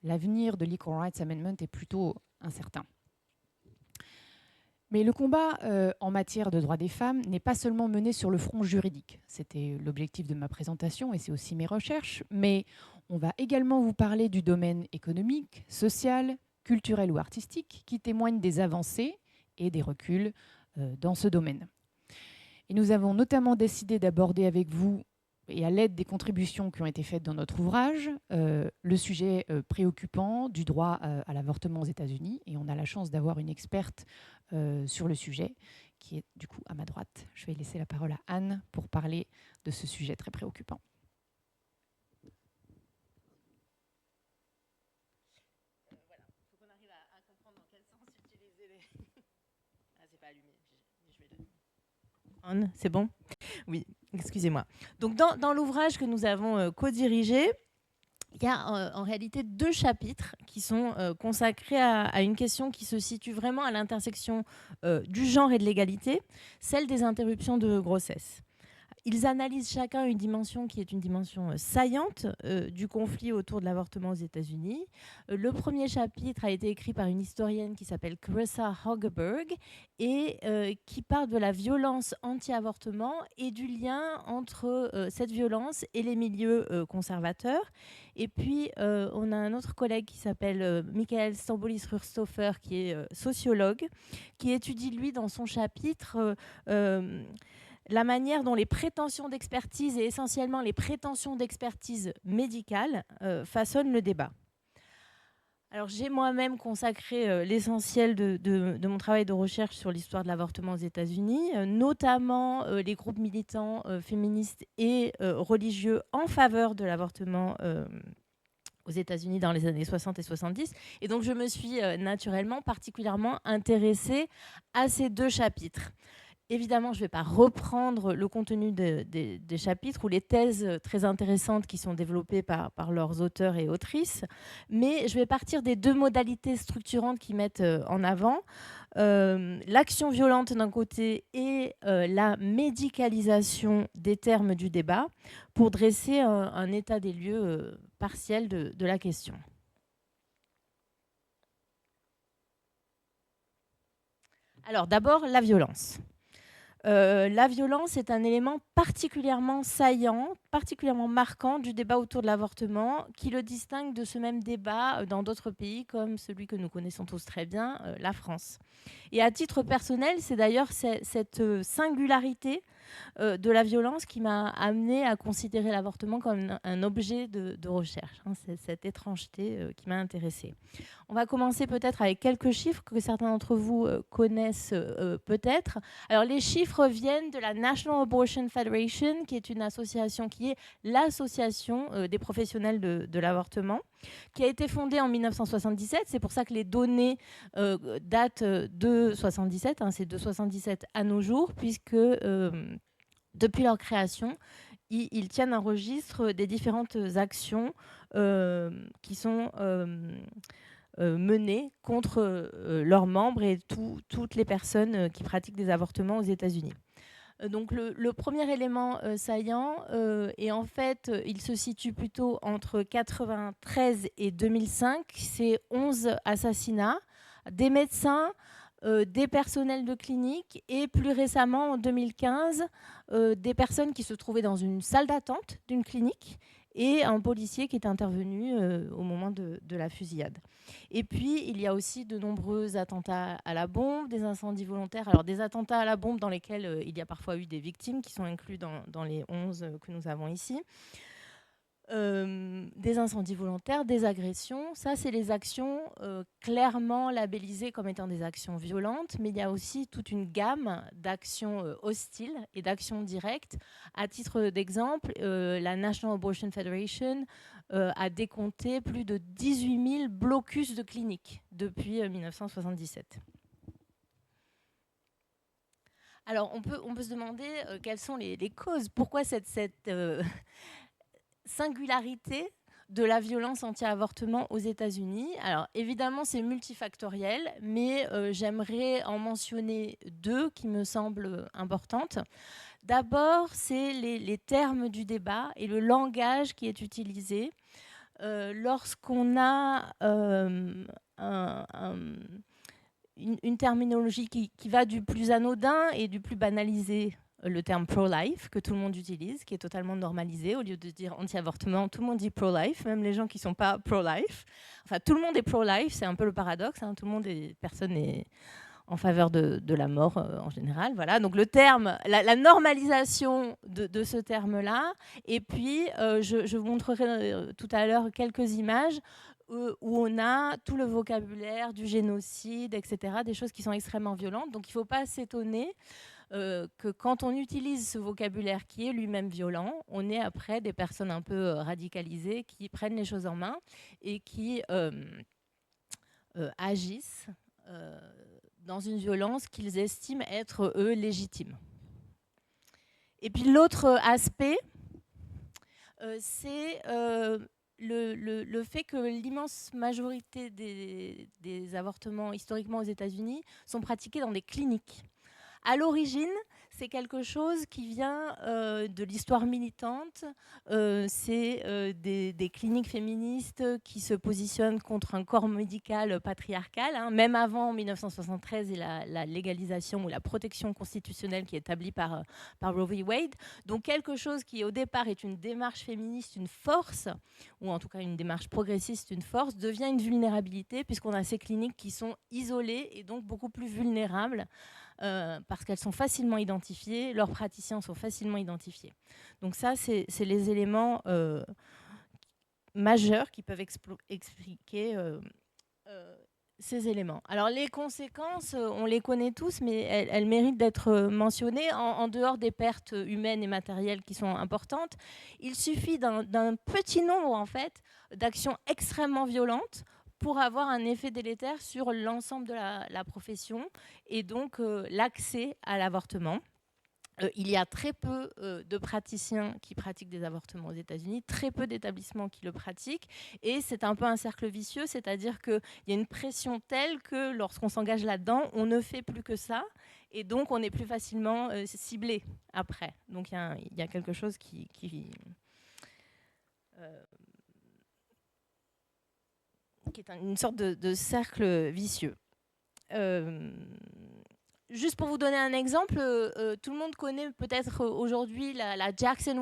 Speaker 3: l'avenir de l'Equal Rights Amendment est plutôt incertain. Mais le combat en matière de droits des femmes n'est pas seulement mené sur le front juridique. C'était l'objectif de ma présentation et c'est aussi mes recherches. Mais on va également vous parler du domaine économique, social, culturel ou artistique qui témoigne des avancées et des reculs dans ce domaine. Et nous avons notamment décidé d'aborder avec vous et à l'aide des contributions qui ont été faites dans notre ouvrage, le sujet préoccupant du droit à l'avortement aux États-Unis. Et on a la chance d'avoir une experte sur le sujet, qui est du coup à ma droite. Je vais laisser la parole à Anne pour parler de ce sujet très préoccupant.
Speaker 2: Voilà, il faut qu'on arrive à comprendre dans quel sens utiliser les... Ah, c'est pas allumé. On, c'est bon ? Oui, excusez-moi. Donc, dans l'ouvrage que nous avons co-dirigé, il y a en réalité 2 chapitres qui sont consacrés à une question qui se situe vraiment à l'intersection du genre et de l'égalité, celle des interruptions de grossesse. Ils analysent chacun une dimension qui est une dimension saillante du conflit autour de l'avortement aux États-Unis. Le premier chapitre a été écrit par une historienne qui s'appelle Carissa Hogeberg et qui parle de la violence anti-avortement et du lien entre cette violence et les milieux conservateurs. Et puis, on a un autre collègue qui s'appelle Michael Stambolis-Rurstoffer, qui est sociologue, qui étudie, lui, dans son chapitre... la manière dont les prétentions d'expertise et essentiellement les prétentions d'expertise médicale façonnent le débat. Alors, j'ai moi-même consacré l'essentiel de mon travail de recherche sur l'histoire de l'avortement aux États-Unis, notamment les groupes militants féministes et religieux en faveur de l'avortement aux États-Unis dans les années 60 et 70. Et donc, je me suis naturellement particulièrement intéressée à ces 2 chapitres. Évidemment, je ne vais pas reprendre le contenu des chapitres ou les thèses très intéressantes qui sont développées par leurs auteurs et autrices, mais je vais partir des 2 modalités structurantes qu'ils mettent en avant, l'action violente d'un côté et la médicalisation des termes du débat, pour dresser un état des lieux partiel de la question. Alors d'abord, la violence. La violence est un élément particulièrement saillant, particulièrement marquant du débat autour de l'avortement, qui le distingue de ce même débat dans d'autres pays comme celui que nous connaissons tous très bien, la France. Et à titre personnel, c'est d'ailleurs cette singularité de la violence qui m'a amenée à considérer l'avortement comme un objet de recherche. C'est cette étrangeté qui m'a intéressée. On va commencer peut-être avec quelques chiffres que certains d'entre vous connaissent peut-être. Alors, les chiffres viennent de la National Abortion Federation, qui est une association qui est l'association des professionnels de l'avortement, qui a été fondée en 1977. C'est pour ça que les données datent de 77, c'est de 77 à nos jours, puisque depuis leur création, ils tiennent un registre des différentes actions qui sont menées contre leurs membres et toutes les personnes qui pratiquent des avortements aux États-Unis. Donc le premier élément saillant, et en fait, il se situe plutôt entre 1993 et 2005, c'est 11 assassinats, des médecins, des personnels de clinique et plus récemment, en 2015, des personnes qui se trouvaient dans une salle d'attente d'une clinique et un policier qui est intervenu au moment de la fusillade. Et puis, il y a aussi de nombreux attentats à la bombe, des incendies volontaires. Alors, des attentats à la bombe dans lesquels il y a parfois eu des victimes qui sont inclus dans les 11 que nous avons ici. Des incendies volontaires, des agressions. Ça, c'est les actions clairement labellisées comme étant des actions violentes, mais il y a aussi toute une gamme d'actions hostiles et d'actions directes. À titre d'exemple, la National Abortion Federation a décompté plus de 18 000 blocus de cliniques depuis 1977. Alors, on peut se demander quelles sont les causes. Pourquoi cette singularité de la violence anti-avortement aux États-Unis? Alors évidemment, c'est multifactoriel, mais j'aimerais en mentionner 2 qui me semblent importantes. D'abord, c'est les termes du débat et le langage qui est utilisé. Lorsqu'on a une terminologie qui va du plus anodin et du plus banalisé, le terme pro-life, que tout le monde utilise, qui est totalement normalisé. Au lieu de dire anti-avortement, tout le monde dit pro-life, même les gens qui ne sont pas pro-life. Enfin, tout le monde est pro-life, c'est un peu le paradoxe. Tout le monde est... Personne n'est en faveur de la mort en général. Voilà, donc le terme, la normalisation de ce terme-là. Et puis, je vous montrerai tout à l'heure quelques images où on a tout le vocabulaire du génocide, etc., des choses qui sont extrêmement violentes. Donc il ne faut pas s'étonner que quand on utilise ce vocabulaire qui est lui-même violent, on est après des personnes un peu radicalisées qui prennent les choses en main et qui agissent dans une violence qu'ils estiment être, eux, légitime. Et puis l'autre aspect, c'est le fait que l'immense majorité des avortements historiquement aux États-Unis sont pratiqués dans des cliniques. À l'origine, c'est quelque chose qui vient de l'histoire militante. C'est des cliniques féministes qui se positionnent contre un corps médical patriarcal, hein, même avant 1973 et la légalisation ou la protection constitutionnelle qui est établie par Roe v. Wade. Donc quelque chose qui au départ est une démarche féministe, une force, ou en tout cas une démarche progressiste, une force, devient une vulnérabilité puisqu'on a ces cliniques qui sont isolées et donc beaucoup plus vulnérables. Parce qu'elles sont facilement identifiées, leurs praticiens sont facilement identifiés. Donc ça, c'est les éléments majeurs qui peuvent expliquer ces éléments. Alors les conséquences, on les connaît tous, mais elles méritent d'être mentionnées. En dehors des pertes humaines et matérielles qui sont importantes, il suffit d'un petit nombre en fait, d'actions extrêmement violentes pour avoir un effet délétère sur l'ensemble de la profession et donc l'accès à l'avortement. Il y a très peu de praticiens qui pratiquent des avortements aux États-Unis, très peu d'établissements qui le pratiquent, et c'est un peu un cercle vicieux, c'est-à-dire qu'il y a une pression telle que lorsqu'on s'engage là-dedans, on ne fait plus que ça, et donc on est plus facilement ciblé après. Donc il y a quelque chose qui est une sorte de cercle vicieux. Juste pour vous donner un exemple, tout le monde connaît peut-être aujourd'hui la Jackson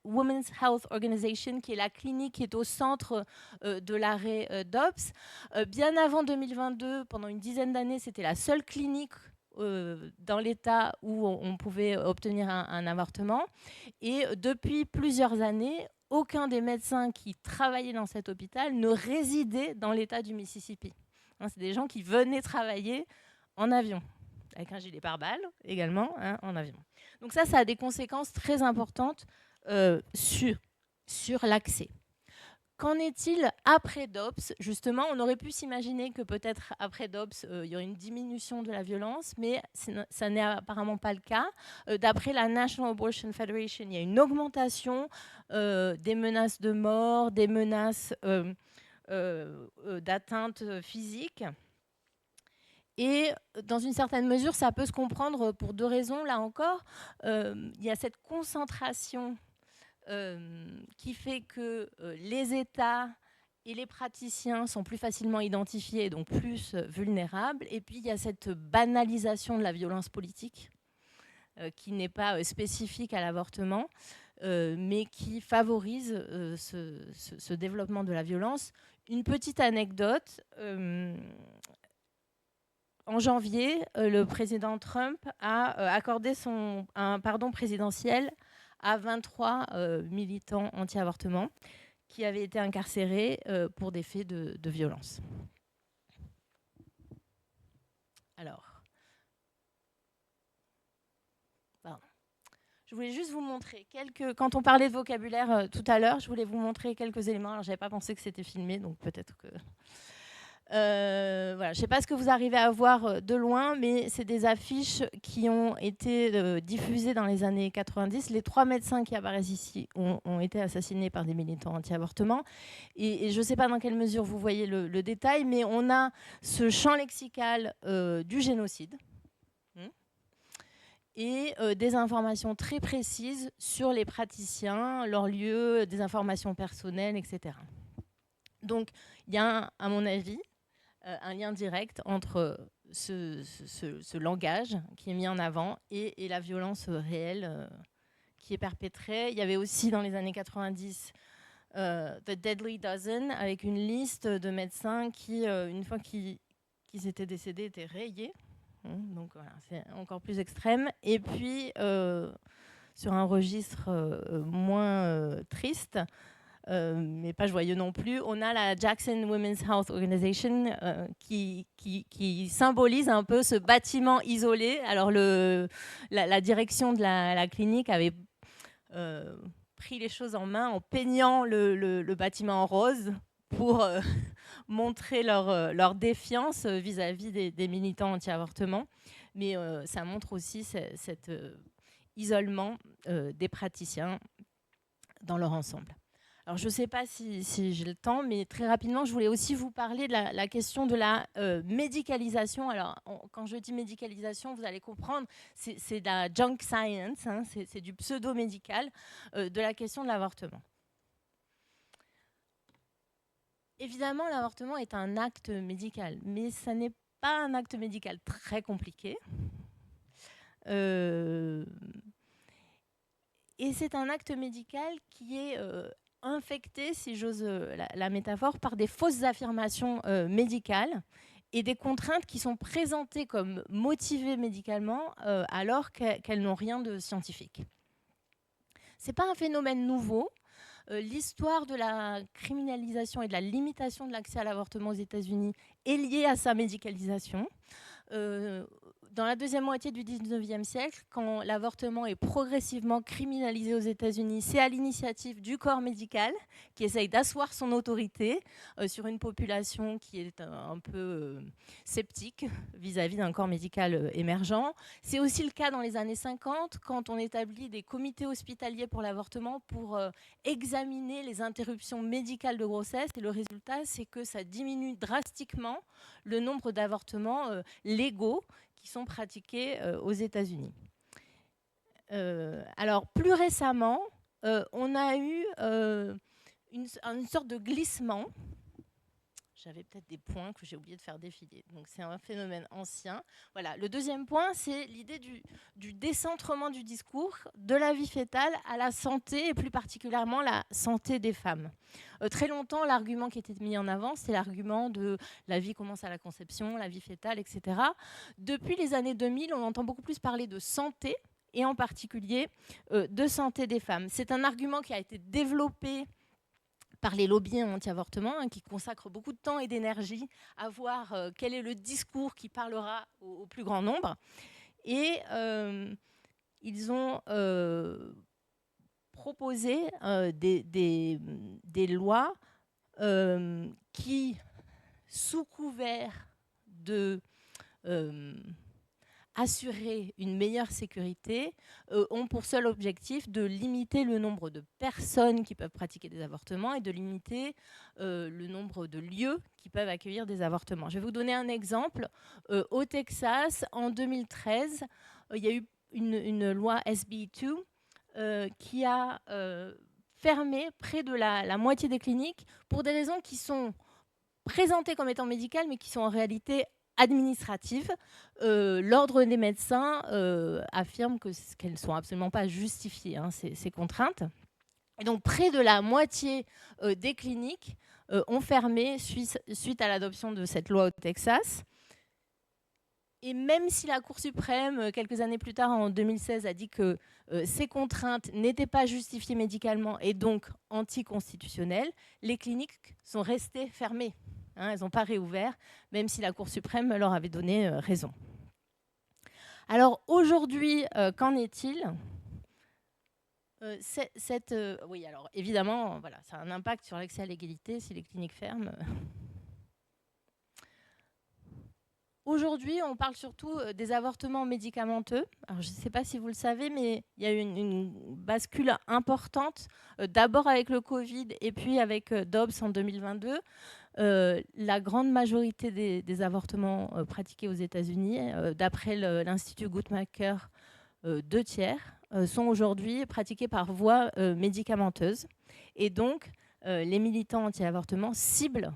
Speaker 2: Women's Health Organization, qui est la clinique qui est au centre de l'arrêt Dobbs. Bien avant 2022, pendant une dizaine d'années, c'était la seule clinique dans l'État où on pouvait obtenir un avortement. Et depuis plusieurs années, aucun des médecins qui travaillaient dans cet hôpital ne résidait dans l'État du Mississippi. Hein, c'est des gens qui venaient travailler en avion, avec un gilet pare-balles également, hein, en avion. Donc ça a des conséquences très importantes sur l'accès. Qu'en est-il après Dobbs ? Justement, on aurait pu s'imaginer que peut-être après Dobbs, il y aurait une diminution de la violence, mais ça n'est apparemment pas le cas. D'après la National Abortion Federation, il y a une augmentation des menaces de mort, des menaces d'atteinte physique. Et dans une certaine mesure, ça peut se comprendre pour deux raisons. Là encore, il y a cette concentration qui fait que les États et les praticiens sont plus facilement identifiés et donc plus vulnérables. Et puis, il y a cette banalisation de la violence politique qui n'est pas spécifique à l'avortement, mais qui favorise ce développement de la violence. Une petite anecdote. En janvier, le président Trump a accordé un pardon présidentiel à 23 militants anti-avortement qui avaient été incarcérés pour des faits de violence. Alors, je voulais juste vous montrer quand on parlait de vocabulaire tout à l'heure, je voulais vous montrer quelques éléments. Alors, j'avais pas pensé que c'était filmé, donc peut-être que... voilà, je ne sais pas ce que vous arrivez à voir de loin, mais c'est des affiches qui ont été diffusées dans les années 90. Les 3 médecins qui apparaissent ici ont été assassinés par des militants anti-avortement. Et je ne sais pas dans quelle mesure vous voyez le détail, mais on a ce champ lexical du génocide et des informations très précises sur les praticiens, leurs lieux, des informations personnelles, etc. Donc, il y a, à mon avis, un lien direct entre ce langage qui est mis en avant et la violence réelle qui est perpétrée. Il y avait aussi dans les années 90 The Deadly Dozen, avec une liste de médecins qui, une fois qu'ils étaient décédés, étaient rayés. Donc voilà, c'est encore plus extrême. Et puis, sur un registre moins triste, mais pas joyeux non plus, on a la Jackson Women's Health Organization qui symbolise un peu ce bâtiment isolé. Alors la direction de la clinique avait pris les choses en main en peignant le bâtiment en rose pour montrer leur défiance vis-à-vis des militants anti-avortement. Mais ça montre aussi cet isolement des praticiens dans leur ensemble. Alors, je ne sais pas si j'ai le temps, mais très rapidement, je voulais aussi vous parler de la question de la médicalisation. Alors, quand je dis médicalisation, vous allez comprendre, c'est de la junk science, hein, c'est du pseudo-médical, de la question de l'avortement. Évidemment, l'avortement est un acte médical, mais ça n'est pas un acte médical très compliqué. Et c'est un acte médical qui est infecté, si j'ose la métaphore, par des fausses affirmations médicales et des contraintes qui sont présentées comme motivées médicalement alors qu'elles n'ont rien de scientifique. Ce n'est pas un phénomène nouveau. L'histoire de la criminalisation et de la limitation de l'accès à l'avortement aux États-Unis est liée à sa médicalisation. Dans la deuxième moitié du 19e siècle, quand l'avortement est progressivement criminalisé aux États-Unis, c'est à l'initiative du corps médical qui essaye d'asseoir son autorité sur une population qui est un peu sceptique vis-à-vis d'un corps médical émergent. C'est aussi le cas dans les années 50, quand on établit des comités hospitaliers pour l'avortement pour examiner les interruptions médicales de grossesse. Et le résultat, c'est que ça diminue drastiquement le nombre d'avortements légaux qui sont pratiqués aux États-Unis. Alors, plus récemment, on a eu une sorte de glissement. J'avais peut-être des points que j'ai oublié de faire défiler. Donc, c'est un phénomène ancien. Voilà. Le deuxième point, c'est l'idée du décentrement du discours de la vie fœtale à la santé, et plus particulièrement la santé des femmes. Très longtemps, l'argument qui était mis en avant, c'est l'argument de la vie commence à la conception, la vie fœtale, etc. Depuis les années 2000, on entend beaucoup plus parler de santé, et en particulier de santé des femmes. C'est un argument qui a été développé par les lobbies anti-avortement, qui consacrent beaucoup de temps et d'énergie à voir quel est le discours qui parlera au plus grand nombre. Et ils ont proposé des lois qui, sous couvert de assurer une meilleure sécurité, ont pour seul objectif de limiter le nombre de personnes qui peuvent pratiquer des avortements et de limiter le nombre de lieux qui peuvent accueillir des avortements. Je vais vous donner un exemple. Au Texas, en 2013, il y a eu une loi SB2 qui a fermé près de la moitié des cliniques pour des raisons qui sont présentées comme étant médicales, mais qui sont en réalité administratives. L'ordre des médecins affirme qu'elles ne sont absolument pas justifiées, ces contraintes. Et donc, près de la moitié des cliniques ont fermé suite à l'adoption de cette loi au Texas. Et même si la Cour suprême, quelques années plus tard, en 2016, a dit que ces contraintes n'étaient pas justifiées médicalement et donc anticonstitutionnelles, les cliniques sont restées fermées. Elles n'ont pas réouvert, même si la Cour suprême leur avait donné raison. Alors aujourd'hui, qu'en est-il ? Oui, alors évidemment, voilà, ça a un impact sur l'accès à l'égalité si les cliniques ferment. Aujourd'hui, on parle surtout des avortements médicamenteux. Alors, je ne sais pas si vous le savez, mais il y a eu une bascule importante, d'abord avec le Covid et puis avec Dobbs en 2022. La grande majorité des avortements pratiqués aux États-Unis, d'après l'Institut Guttmacher, 2/3, sont aujourd'hui pratiqués par voie médicamenteuse. Et donc, les militants anti-avortement ciblent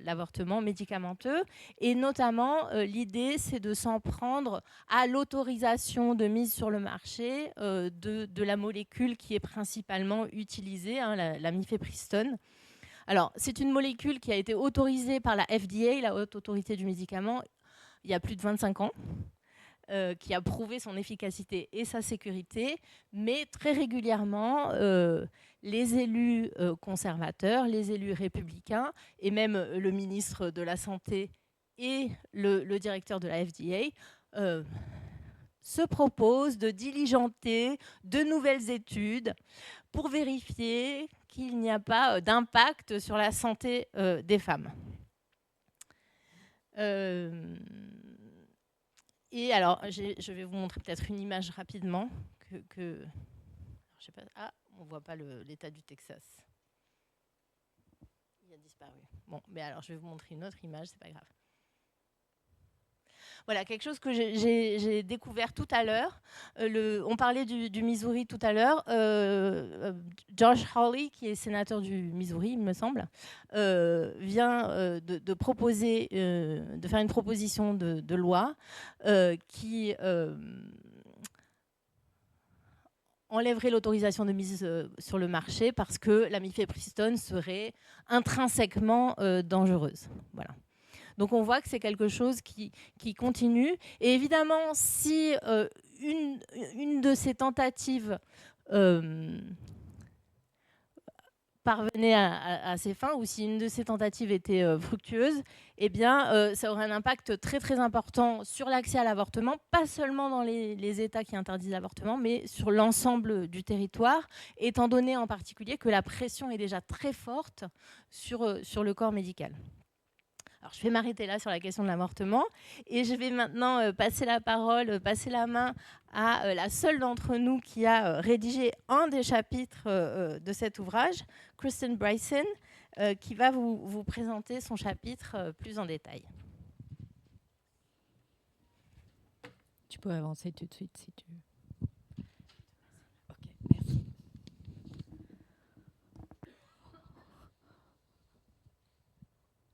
Speaker 2: l'avortement médicamenteux. Et notamment, l'idée, c'est de s'en prendre à l'autorisation de mise sur le marché de la molécule qui est principalement utilisée, la mifepristone. Alors, c'est une molécule qui a été autorisée par la FDA, la Haute Autorité du Médicament, il y a plus de 25 ans, qui a prouvé son efficacité et sa sécurité, mais très régulièrement, les élus conservateurs, les élus républicains, et même le ministre de la Santé et le directeur de la FDA se proposent de diligenter de nouvelles études pour vérifier qu'il n'y a pas d'impact sur la santé des femmes. Et alors, je vais vous montrer peut-être une image rapidement. Je sais pas, on ne voit pas l'État du Texas. Il a disparu. Bon, mais alors je vais vous montrer une autre image, c'est pas grave. Voilà, quelque chose que j'ai découvert tout à l'heure. On parlait du Missouri tout à l'heure. Josh Hawley, qui est sénateur du Missouri, il me semble, vient de proposer, de faire une proposition de loi qui enlèverait l'autorisation de mise sur le marché parce que la mifepristone serait intrinsèquement dangereuse. Voilà. Donc on voit que c'est quelque chose qui continue. Et évidemment, si une de ces tentatives parvenait à ses fins, ou si une de ces tentatives était fructueuse, eh bien, ça aurait un impact très très important sur l'accès à l'avortement, pas seulement dans les États qui interdisent l'avortement, mais sur l'ensemble du territoire, étant donné en particulier que la pression est déjà très forte sur le corps médical. Alors, je vais m'arrêter là sur la question de l'avortement et je vais maintenant passer la main à la seule d'entre nous qui a rédigé un des chapitres de cet ouvrage, Kristen Bryson, qui va vous présenter son chapitre plus en détail.
Speaker 4: Tu peux avancer tout de suite si tu veux. Ok, merci.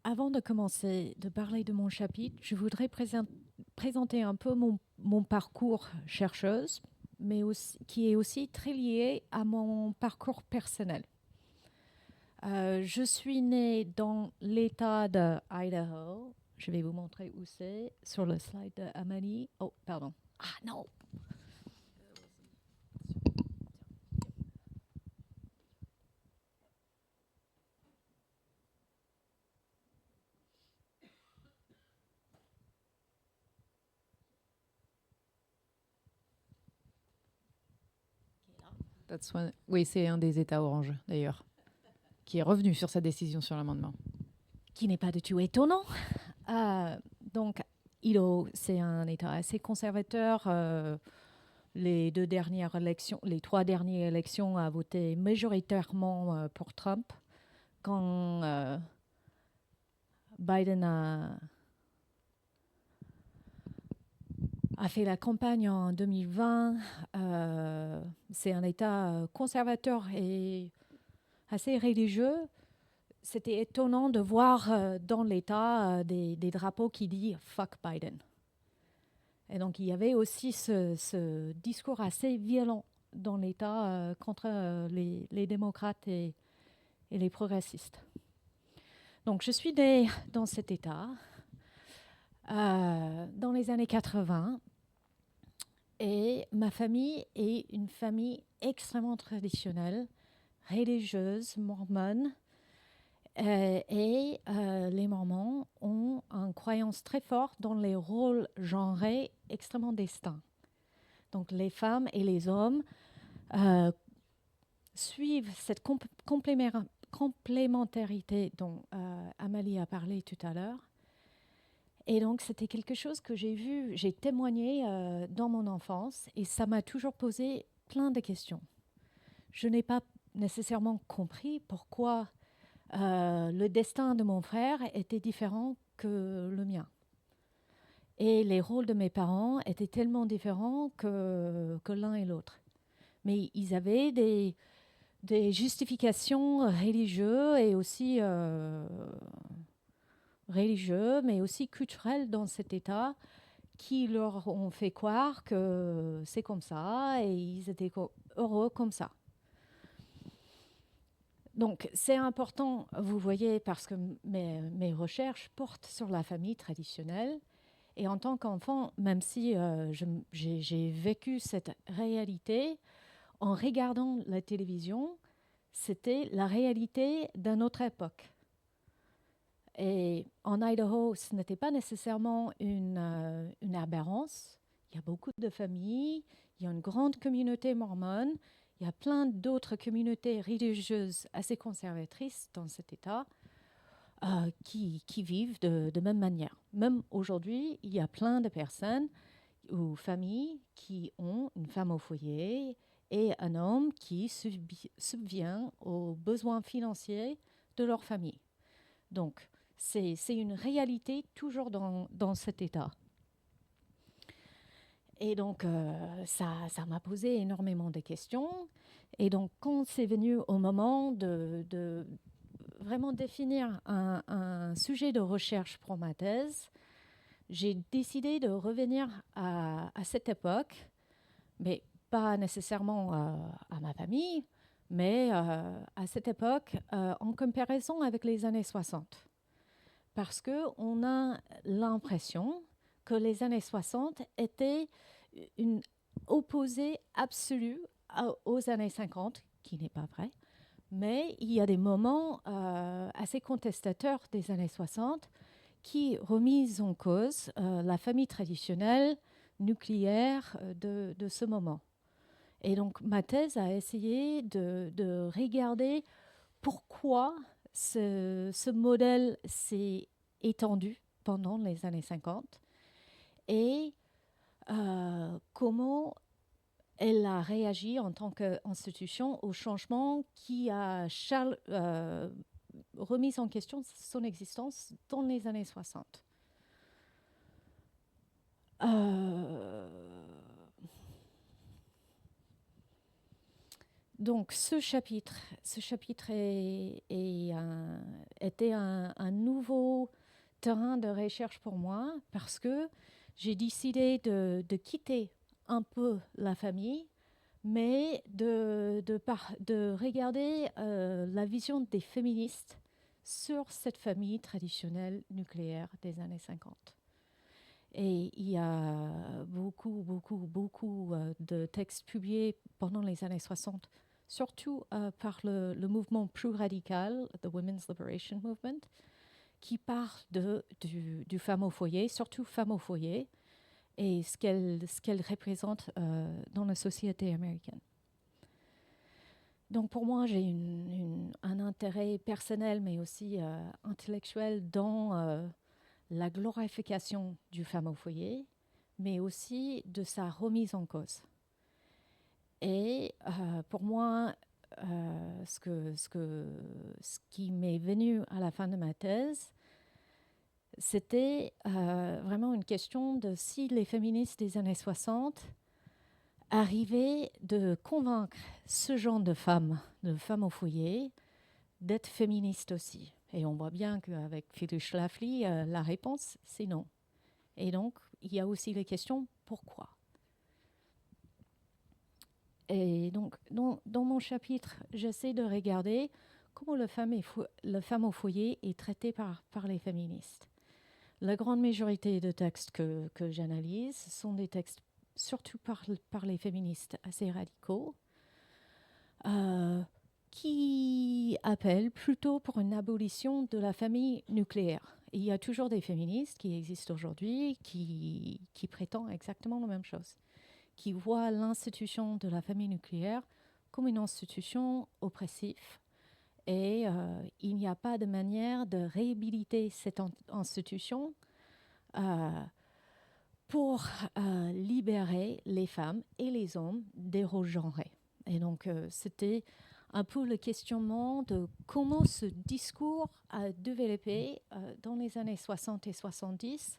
Speaker 4: Avant de commencer de parler de mon chapitre, je voudrais présenter un peu mon parcours chercheuse, mais aussi, qui est aussi très lié à mon parcours personnel. Je suis née dans l'État d'Idaho. Je vais vous montrer où c'est, sur le slide d'Amélie. Oh, pardon. Ah non!
Speaker 3: Oui, c'est un des États orange, d'ailleurs, qui est revenu sur sa décision sur l'amendement.
Speaker 4: Qui n'est pas du tout étonnant. Donc, Idaho, c'est un État assez conservateur. Les 3 dernières élections a voté majoritairement pour Trump. Quand Biden a fait la campagne en 2020, c'est un État conservateur et assez religieux. C'était étonnant de voir dans l'État des drapeaux qui disent « fuck Biden ». Et donc, il y avait aussi ce discours assez violent dans l'État contre les démocrates et les progressistes. Donc, je suis née dans cet État dans les années 80 et ma famille est une famille extrêmement traditionnelle, religieuse, mormone. Et les Mormons ont une croyance très forte dans les rôles genrés extrêmement distincts. Donc les femmes et les hommes suivent cette complémentarité dont Amélie a parlé tout à l'heure. Et donc c'était quelque chose que j'ai témoigné dans mon enfance et ça m'a toujours posé plein de questions. Je n'ai pas nécessairement compris pourquoi le destin de mon frère était différent que le mien. Et les rôles de mes parents étaient tellement différents que l'un et l'autre. Mais ils avaient des justifications religieuses et aussi mais aussi culturelles dans cet État qui leur ont fait croire que c'est comme ça et ils étaient heureux comme ça. Donc, c'est important, vous voyez, parce que mes recherches portent sur la famille traditionnelle Et en tant qu'enfant, même si j'ai vécu cette réalité, en regardant la télévision, c'était la réalité d'une autre époque. Et en Idaho, ce n'était pas nécessairement une aberrance. Il y a beaucoup de familles, il y a une grande communauté mormone, il y a plein d'autres communautés religieuses assez conservatrices dans cet État qui vivent de même manière. Même aujourd'hui, il y a plein de personnes ou familles qui ont une femme au foyer et un homme qui subvient aux besoins financiers de leur famille. Donc, c'est une réalité toujours dans cet état. Et donc, ça m'a posé énormément de questions. Et donc, quand c'est venu au moment de vraiment définir un sujet de recherche pour ma thèse, j'ai décidé de revenir à cette époque, mais pas nécessairement à ma famille, mais à cette époque en comparaison avec les années 60. Parce qu'on a l'impression que les années 60 étaient une opposée absolue aux années 50, qui n'est pas vrai. Mais il y a des moments assez contestateurs des années 60 qui remisent en cause la famille traditionnelle nucléaire de ce moment. Et donc ma thèse a essayé de regarder pourquoi ce modèle s'est étendu pendant les années 50 et comment elle a réagi en tant qu'institution au changement qui a remis en question son existence dans les années 60. Donc ce chapitre était un nouveau terrain de recherche pour moi parce que j'ai décidé de quitter un peu la famille, mais de regarder la vision des féministes sur cette famille traditionnelle nucléaire des années 50. Et il y a beaucoup de textes publiés pendant les années 60, surtout par le mouvement plus radical, the Women's Liberation Movement, qui parle du femme au foyer, surtout femme au foyer, et ce qu'elle représente dans la société américaine. Donc pour moi, j'ai un intérêt personnel, mais aussi intellectuel dans la glorification du femme au foyer, mais aussi de sa remise en cause. Et pour moi, ce qui m'est venu à la fin de ma thèse, c'était vraiment une question de si les féministes des années 60 arrivaient de convaincre ce genre de femmes au foyer, d'être féministes aussi. Et on voit bien qu'avec Phyllis Schlafly, la réponse, c'est non. Et donc, il y a aussi les questions pourquoi. Et donc, dans mon chapitre, j'essaie de regarder comment la femme au foyer est traitée par les féministes. La grande majorité de textes que j'analyse sont des textes surtout par les féministes assez radicaux, qui appellent plutôt pour une abolition de la famille nucléaire. Et il y a toujours des féministes qui existent aujourd'hui qui prétendent exactement la même chose, qui voient l'institution de la famille nucléaire comme une institution oppressive. Et il n'y a pas de manière de réhabiliter cette institution pour libérer les femmes et les hommes des rôles genrés. Et donc, c'était un peu le questionnement de comment ce discours a développé dans les années 60 et 70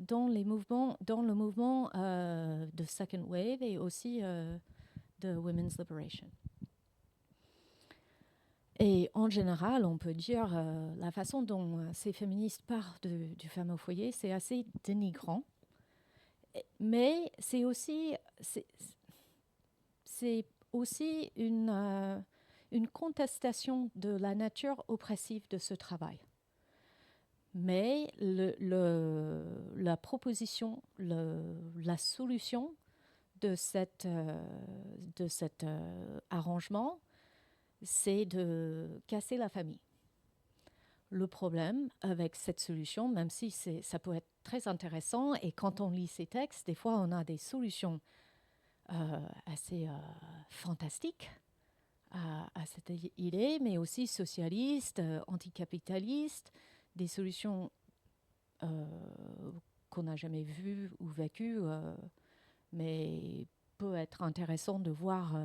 Speaker 4: dans le mouvement de Second Wave et aussi de Women's Liberation. Et en général, on peut dire la façon dont ces féministes parlent du femme au foyer, c'est assez dénigrant. Mais c'est aussi une contestation de la nature oppressive de ce travail. Mais la proposition, la solution de cet arrangement, c'est de casser la famille. Le problème avec cette solution, même si ça peut être très intéressant, et quand on lit ces textes, des fois on a des solutions assez fantastiques à cette idée, mais aussi socialistes, anticapitalistes, des solutions qu'on n'a jamais vues ou vécues, mais peut être intéressant de voir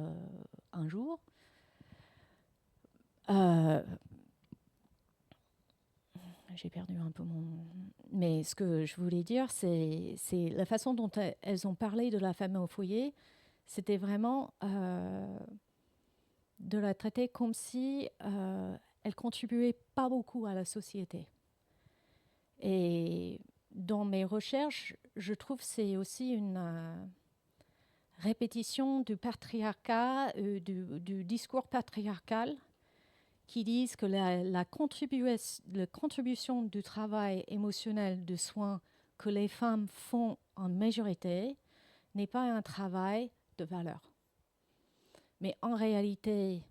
Speaker 4: un jour. J'ai perdu un peu mon... Mais ce que je voulais dire, c'est la façon dont elles ont parlé de la femme au foyer, c'était vraiment de la traiter comme si elle contribuait pas beaucoup à la société. Et dans mes recherches, je trouve que c'est aussi une répétition du patriarcat, du discours patriarcal, qui disent que la contribution du travail émotionnel, de soins que les femmes font en majorité, n'est pas un travail de valeur. Mais en réalité,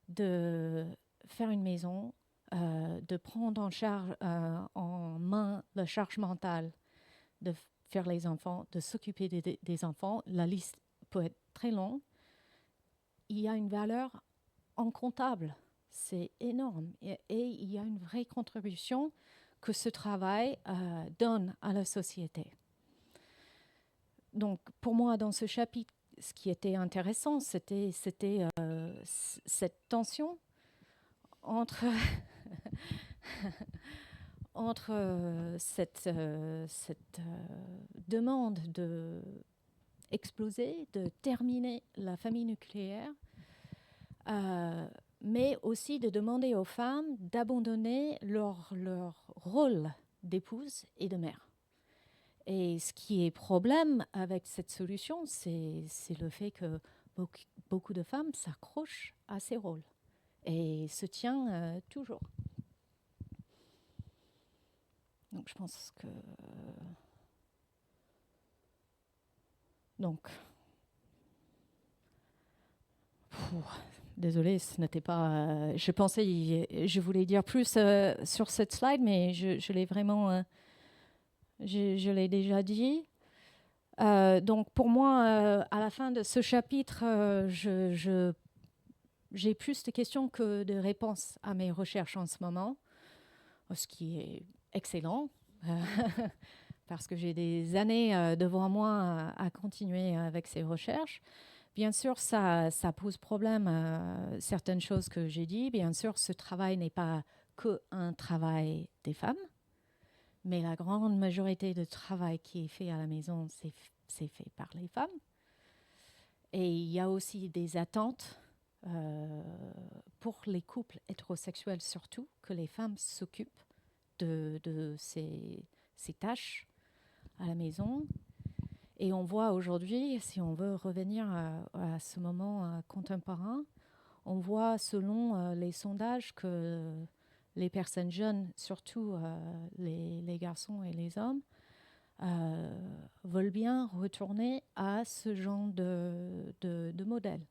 Speaker 4: de faire une maison, de prendre en main la charge mentale, de faire les enfants, de s'occuper des enfants, la liste peut être très longue. Il y a une valeur incontable. C'est énorme. Et il y a une vraie contribution que ce travail donne à la société. Donc, pour moi, dans ce chapitre, ce qui était intéressant, c'était cette tension entre, entre cette demande d'exploser, de terminer la famille nucléaire, mais aussi de demander aux femmes d'abandonner leur rôle d'épouse et de mère. Et ce qui est problème avec cette solution, c'est le fait que beaucoup de femmes s'accrochent à ces rôles et se tiennent toujours. Donc je pense que... Donc... Désolée, ce n'était pas... je voulais dire plus sur cette slide, mais je l'ai vraiment... je l'ai déjà dit. Donc pour moi, à la fin de ce chapitre, j'ai plus de questions que de réponses à mes recherches en ce moment, ce qui est excellent, parce que j'ai des années devant moi à continuer avec ces recherches. Bien sûr, ça pose problème à certaines choses que j'ai dit. Bien sûr, ce travail n'est pas qu'un travail des femmes, mais la grande majorité du travail qui est fait à la maison, c'est fait par les femmes. Et il y a aussi des attentes pour les couples hétérosexuels surtout, que les femmes s'occupent de ces tâches à la maison. Et on voit aujourd'hui, si on veut revenir à ce moment contemporain, on voit selon les sondages que les personnes jeunes, surtout les garçons et les hommes, veulent bien retourner à ce genre de modèle.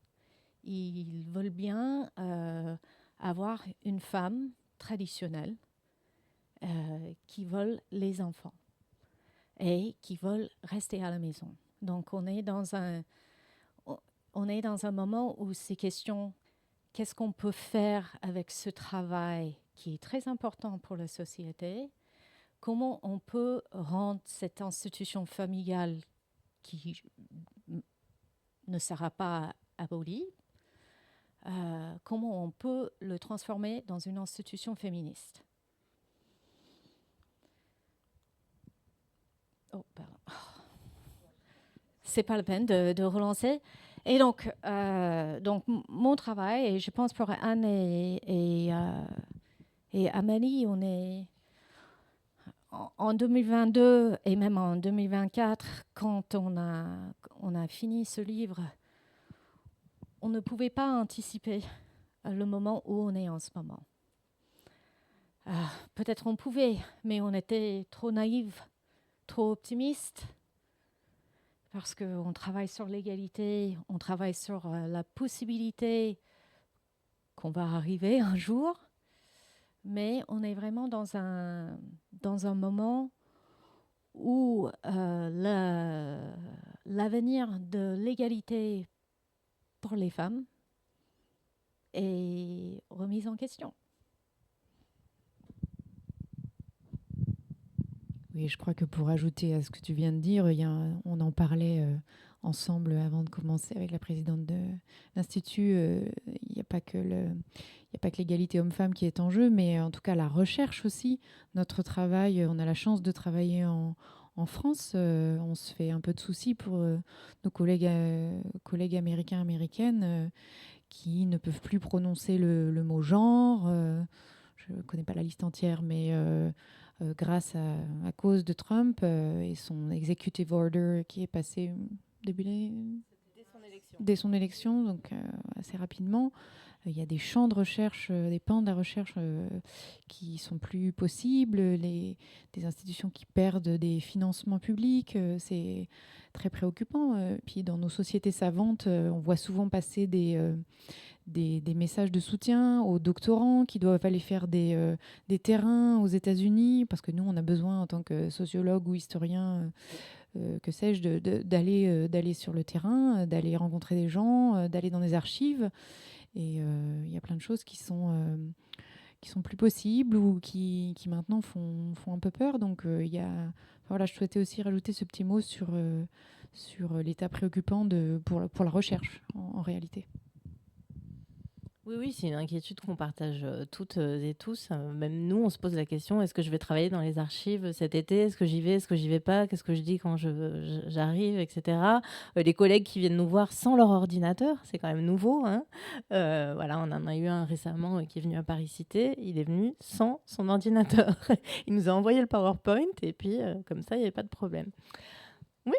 Speaker 4: Ils veulent bien avoir une femme traditionnelle qui veut les enfants et qui veulent rester à la maison. Donc on est dans un moment où ces questions, qu'est-ce qu'on peut faire avec ce travail qui est très important pour la société? Comment on peut rendre cette institution familiale qui ne sera pas abolie, comment on peut le transformer dans une institution féministe? Oh, pardon. C'est pas la peine de relancer. Et donc mon travail, et je pense pour Anne et Amélie, on est en 2022 et même en 2024, quand on a fini ce livre, on ne pouvait pas anticiper le moment où on est en ce moment. Peut-être on pouvait, mais on était trop naïve, trop optimiste parce qu'on travaille sur l'égalité, on travaille sur la possibilité qu'on va arriver un jour, mais on est vraiment dans un moment où l'avenir de l'égalité pour les femmes est remis en question.
Speaker 3: Oui, je crois que pour ajouter à ce que tu viens de dire, on en parlait ensemble avant de commencer avec la présidente de l'Institut. Il n'y a pas que l'égalité homme-femme qui est en jeu, mais en tout cas la recherche aussi. Notre travail, on a la chance de travailler en France. On se fait un peu de soucis pour nos collègues américains, américaines qui ne peuvent plus prononcer le mot genre. Je ne connais pas la liste entière, mais grâce à cause de Trump et son executive order qui est passé dès son élection, donc assez rapidement. Il y a des champs de recherche, des pans de la recherche qui sont plus possibles, des institutions qui perdent des financements publics, c'est très préoccupant. Puis dans nos sociétés savantes, on voit souvent passer des messages de soutien aux doctorants qui doivent aller faire des terrains aux États-Unis, parce que nous, on a besoin, en tant que sociologue ou historien, que sais-je, d'aller sur le terrain, d'aller rencontrer des gens, d'aller dans des archives. Et il y a plein de choses qui sont plus possibles ou qui maintenant font un peu peur. Donc, voilà, je souhaitais aussi rajouter ce petit mot sur l'état préoccupant pour la recherche, en réalité.
Speaker 2: Oui, c'est une inquiétude qu'on partage toutes et tous. Même nous, on se pose la question, est-ce que je vais travailler dans les archives cet été? Est-ce que j'y vais? Est-ce que j'y vais pas? Qu'est-ce que je dis quand j'arrive, etc. Les collègues qui viennent nous voir sans leur ordinateur, c'est quand même nouveau. Hein. Voilà, on en a eu un récemment qui est venu à Paris Cité. Il est venu sans son ordinateur. Il nous a envoyé le PowerPoint et puis comme ça, il n'y avait pas de problème. Oui.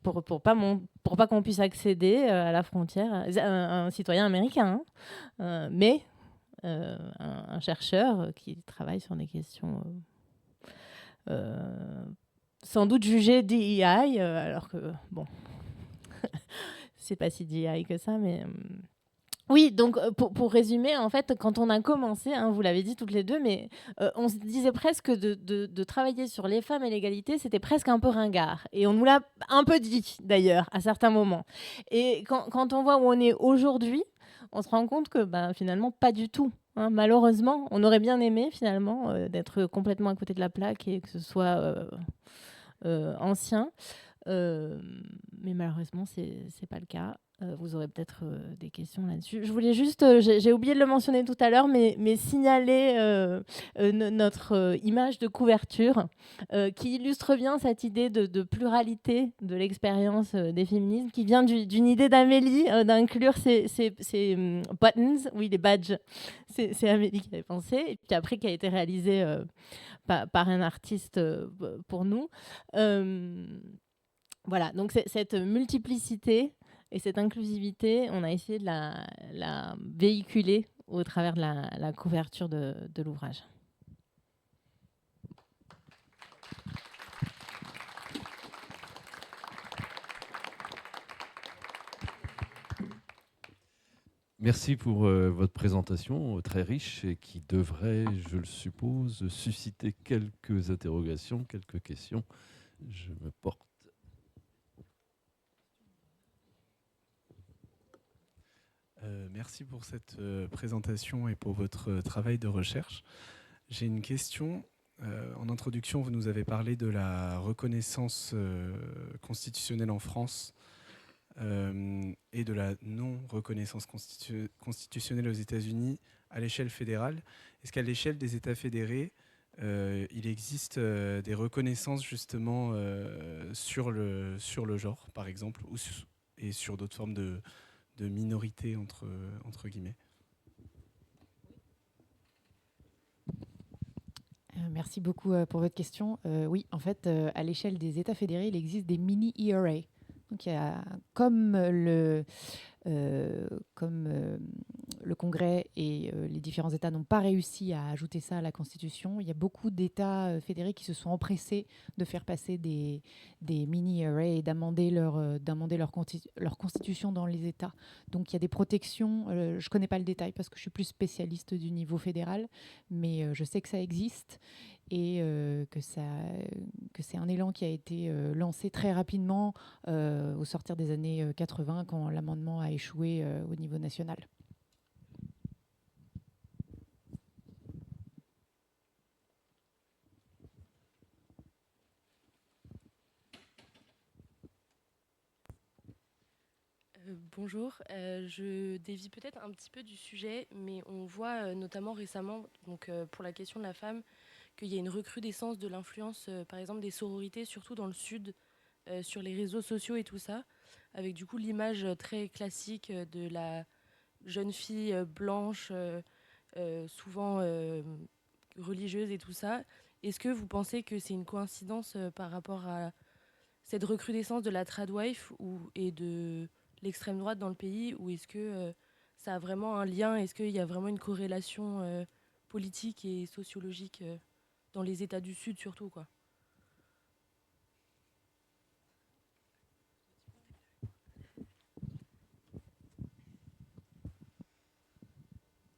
Speaker 2: Pour pas qu'on puisse accéder à la frontière, un citoyen américain, mais un chercheur qui travaille sur des questions sans doute jugées DEI, alors que, bon, c'est pas si DEI que ça, mais... Oui, donc pour résumer, en fait, quand on a commencé, hein, vous l'avez dit toutes les deux, mais on se disait presque de travailler sur les femmes et l'égalité, c'était presque un peu ringard. Et on nous l'a un peu dit, d'ailleurs, à certains moments. Et quand on voit où on est aujourd'hui, on se rend compte que finalement, pas du tout. Hein. Malheureusement, on aurait bien aimé, finalement, d'être complètement à côté de la plaque et que ce soit ancien. Mais malheureusement, c'est pas le cas. Vous aurez peut-être des questions là-dessus. Je voulais juste, j'ai oublié de le mentionner tout à l'heure, mais signaler notre image de couverture qui illustre bien cette idée de pluralité de l'expérience des féminismes, qui vient d'une idée d'Amélie d'inclure ces buttons, oui, les badges. C'est Amélie qui avait pensé, et puis après qui a été réalisée par un artiste pour nous. Voilà, donc cette multiplicité et cette inclusivité, on a essayé de la véhiculer au travers de la couverture de l'ouvrage.
Speaker 1: Merci pour votre présentation très riche et qui devrait, je le suppose, susciter quelques interrogations, quelques questions. Je me porte.
Speaker 5: Merci pour cette présentation et pour votre travail de recherche. J'ai une question. En introduction, vous nous avez parlé de la reconnaissance constitutionnelle en France et de la non-reconnaissance constitutionnelle aux États-Unis à l'échelle fédérale. Est-ce qu'à l'échelle des États fédérés, il existe des reconnaissances justement sur le genre, par exemple, et sur d'autres formes de minorité, entre guillemets?
Speaker 3: Merci beaucoup pour votre question. Oui, en fait, à l'échelle des États fédérés, il existe des mini-ERA. Donc, il y a, comme le Congrès et les différents États n'ont pas réussi à ajouter ça à la Constitution. Il y a beaucoup d'États fédérés qui se sont empressés de faire passer des mini-arrays et d'amender leur Constitution dans les États. Donc il y a des protections. Je ne connais pas le détail parce que je suis plus spécialiste du niveau fédéral, mais je sais que ça existe et que c'est un élan qui a été lancé très rapidement au sortir des années 80 quand l'amendement a échoué au niveau national.
Speaker 6: Bonjour, je dévie peut-être un petit peu du sujet, mais on voit notamment récemment, donc, pour la question de la femme, qu'il y a une recrudescence de l'influence, par exemple, des sororités, surtout dans le Sud, sur les réseaux sociaux et tout ça, avec du coup l'image très classique de la jeune fille blanche, souvent religieuse et tout ça. Est-ce que vous pensez que c'est une coïncidence par rapport à cette recrudescence de la tradwife et de l'extrême droite dans le pays, ou est-ce que ça a vraiment un lien? Est-ce qu'il y a vraiment une corrélation politique et sociologique dans les États du Sud surtout, quoi?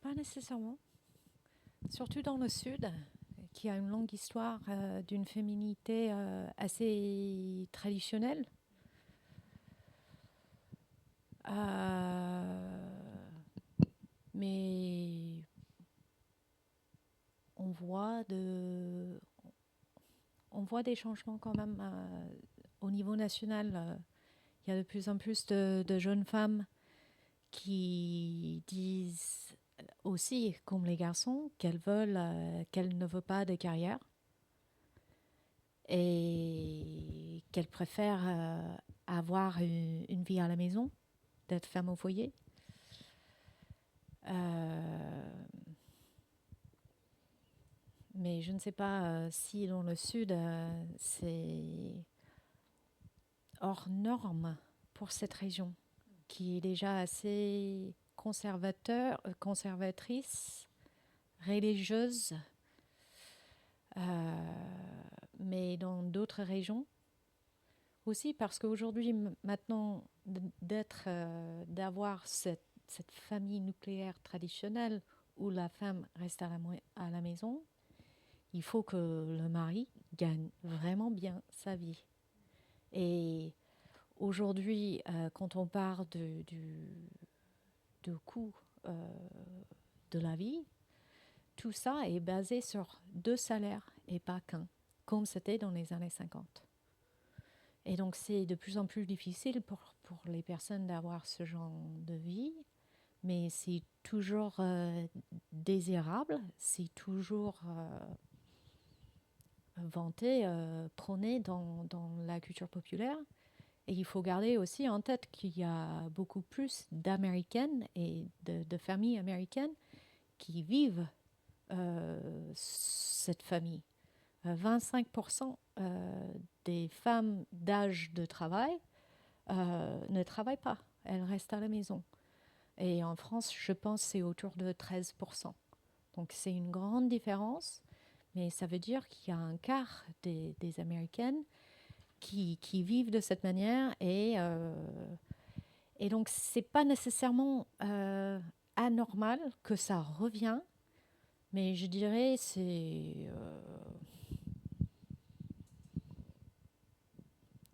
Speaker 4: Pas nécessairement. Surtout dans le Sud, qui a une longue histoire d'une féminité assez traditionnelle. Mais on voit des changements quand même au niveau national. Il y a de plus en plus de jeunes femmes qui disent aussi, comme les garçons, qu'elles ne veulent pas de carrière et qu'elles préfèrent avoir une vie à la maison, d'être femme au foyer. Mais je ne sais pas si dans le Sud, c'est hors norme pour cette région, qui est déjà assez conservatrice, religieuse. Mais dans d'autres régions aussi, parce qu'aujourd'hui, maintenant, d'avoir cette famille nucléaire traditionnelle où la femme reste à la maison, il faut que le mari gagne vraiment bien sa vie. Et aujourd'hui, quand on parle du coût de la vie, tout ça est basé sur 2 salaires et pas qu'un, comme c'était dans les années 50. Et donc c'est de plus en plus difficile pour les personnes d'avoir ce genre de vie, mais c'est toujours désirable, c'est toujours vanté, prôné dans la culture populaire. Et il faut garder aussi en tête qu'il y a beaucoup plus d'Américaines et de familles américaines qui vivent cette famille. 25% des femmes d'âge de travail ne travaillent pas, elles restent à la maison. Et en France, je pense que c'est autour de 13%. Donc c'est une grande différence, mais ça veut dire qu'il y a un quart des Américaines qui vivent de cette manière. Et donc c'est pas nécessairement anormal que ça revient, mais je dirais c'est...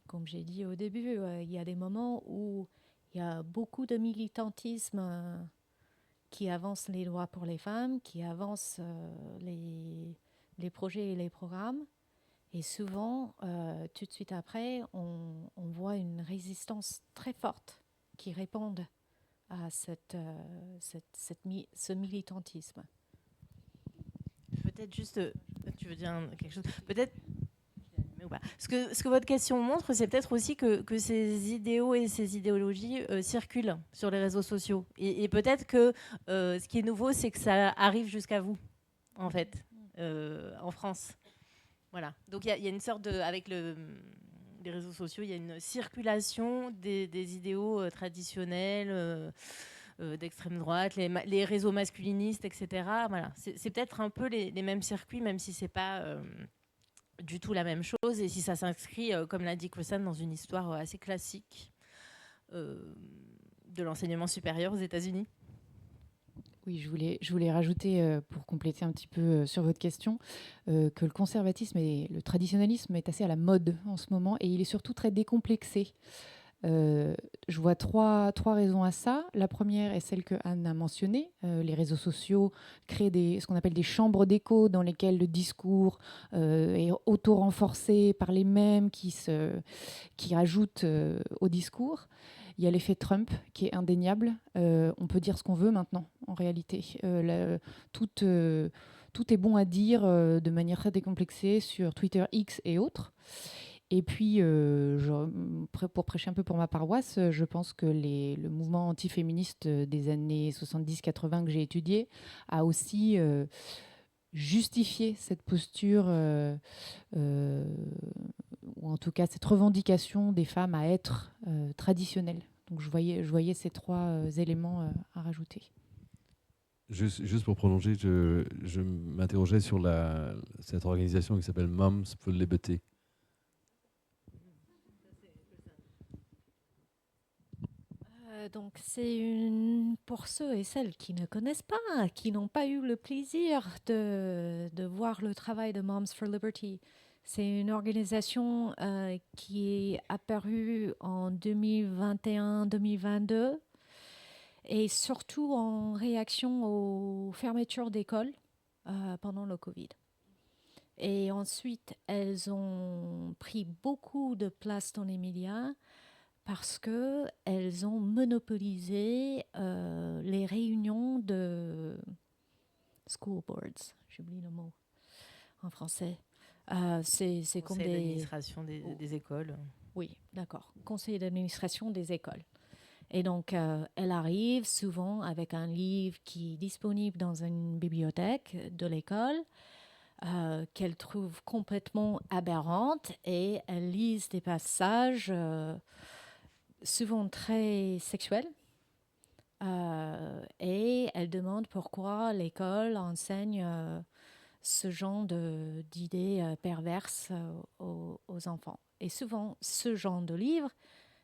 Speaker 4: comme j'ai dit au début, il y a des moments où il y a beaucoup de militantisme qui avance les droits pour les femmes, qui avance les projets et les programmes. Et souvent, tout de suite après, on voit une résistance très forte qui répond à ce militantisme.
Speaker 2: Peut-être juste, tu veux dire quelque chose? Peut-être. Ce que votre question montre, c'est peut-être aussi que ces idéaux et ces idéologies circulent sur les réseaux sociaux. Et peut-être que ce qui est nouveau, c'est que ça arrive jusqu'à vous, en fait, en France. Voilà. Donc il y a une sorte de... Avec les réseaux sociaux, il y a une circulation des idéaux traditionnels, d'extrême droite, les réseaux masculinistes, etc. Voilà. C'est peut-être un peu les mêmes circuits, même si c'est pas du tout la même chose, et si ça s'inscrit, comme l'a dit Kristen, dans une histoire assez classique de l'enseignement supérieur aux États-Unis.
Speaker 3: Oui, je voulais rajouter, pour compléter un petit peu sur votre question, que le conservatisme et le traditionnalisme est assez à la mode en ce moment, et il est surtout très décomplexé. Je vois trois raisons à ça. La première est celle que Anne a mentionnée. Les réseaux sociaux créent ce qu'on appelle des chambres d'écho dans lesquelles le discours est auto-renforcé par les mêmes qui rajoutent au discours. Il y a l'effet Trump qui est indéniable. On peut dire ce qu'on veut maintenant, en réalité. Tout est bon à dire de manière très décomplexée sur Twitter, X et autres. Et puis, pour prêcher un peu pour ma paroisse, je pense que le mouvement antiféministe des années 70-80 que j'ai étudié a aussi justifié cette posture, ou en tout cas cette revendication des femmes à être traditionnelles. Donc je voyais ces trois éléments à rajouter.
Speaker 1: Juste pour prolonger, je m'interrogeais sur cette organisation qui s'appelle Moms for Liberty.
Speaker 4: Donc c'est pour ceux et celles qui ne connaissent pas, qui n'ont pas eu le plaisir de voir le travail de Moms for Liberty. C'est une organisation qui est apparue en 2021-2022 et surtout en réaction aux fermetures d'écoles pendant le Covid. Et ensuite, elles ont pris beaucoup de place dans les médias parce qu'elles ont monopolisé les réunions de school boards. J'oublie le mot en français. C'est comme
Speaker 2: Conseil d'administration des écoles.
Speaker 4: Oui, d'accord. Conseil d'administration des écoles. Et donc, elle arrive souvent avec un livre qui est disponible dans une bibliothèque de l'école, qu'elle trouve complètement aberrante, et elle lise des passages souvent très sexuels. Et elle demande pourquoi l'école enseigne ce genre d'idées perverses aux enfants. Et souvent, ce genre de livre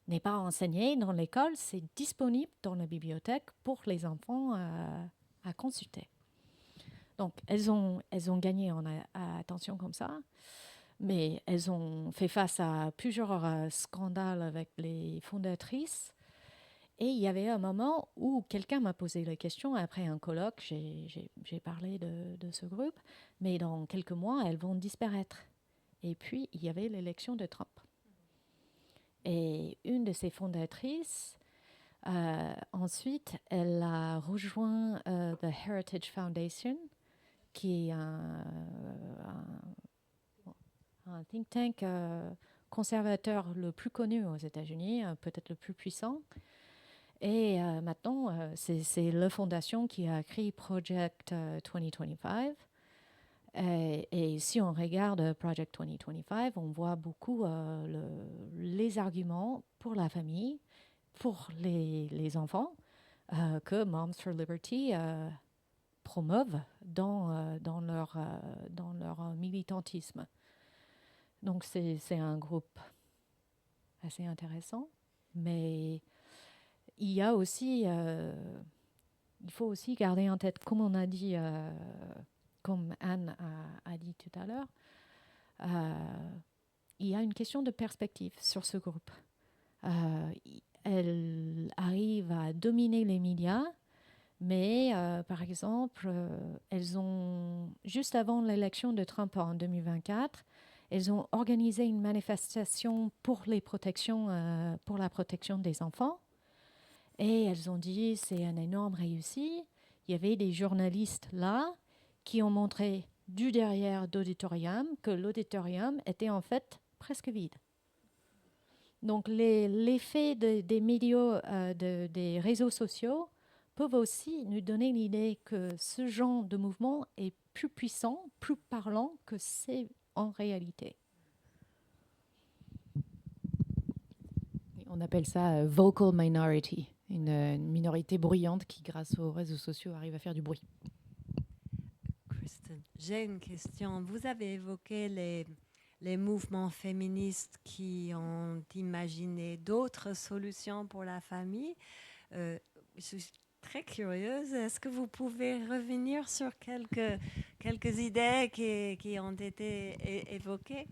Speaker 4: n'est pas enseigné dans l'école, c'est disponible dans la bibliothèque pour les enfants à consulter. Donc, elles ont gagné en attention comme ça, mais elles ont fait face à plusieurs scandales avec les fondatrices. Et il y avait un moment où quelqu'un m'a posé la question, après un colloque, j'ai parlé de ce groupe, mais dans quelques mois, elles vont disparaître. Et puis, il y avait l'élection de Trump. Et une de ses fondatrices, ensuite, elle a rejoint The Heritage Foundation, qui est un think tank conservateur le plus connu aux États-Unis, peut-être le plus puissant. Et maintenant, c'est la fondation qui a créé Project 2025. Et si on regarde Project 2025, on voit beaucoup les arguments pour la famille, pour les enfants, que Moms for Liberty promeuvent dans leur militantisme. Donc c'est un groupe assez intéressant, mais il y a aussi, il faut aussi garder en tête, comme on a dit, comme Anne a dit tout à l'heure, il y a une question de perspective sur ce groupe. Elle arrive à dominer les médias, mais par exemple, elles ont, juste avant l'élection de Trump en 2024, elles ont organisé une manifestation pour la protection des enfants. Et elles ont dit c'est une énorme réussite. Il y avait des journalistes là qui ont montré du derrière d'auditorium que l'auditorium était en fait presque vide. Donc l'effet des médias, des réseaux sociaux peuvent aussi nous donner l'idée que ce genre de mouvement est plus puissant, plus parlant que c'est en réalité.
Speaker 3: On appelle ça vocal minority. une minorité bruyante qui, grâce aux réseaux sociaux, arrive à faire du bruit.
Speaker 7: Kristen, j'ai une question. Vous avez évoqué les mouvements féministes qui ont imaginé d'autres solutions pour la famille. Je suis très curieuse. Est-ce que vous pouvez revenir sur quelques idées qui ont été évoquées?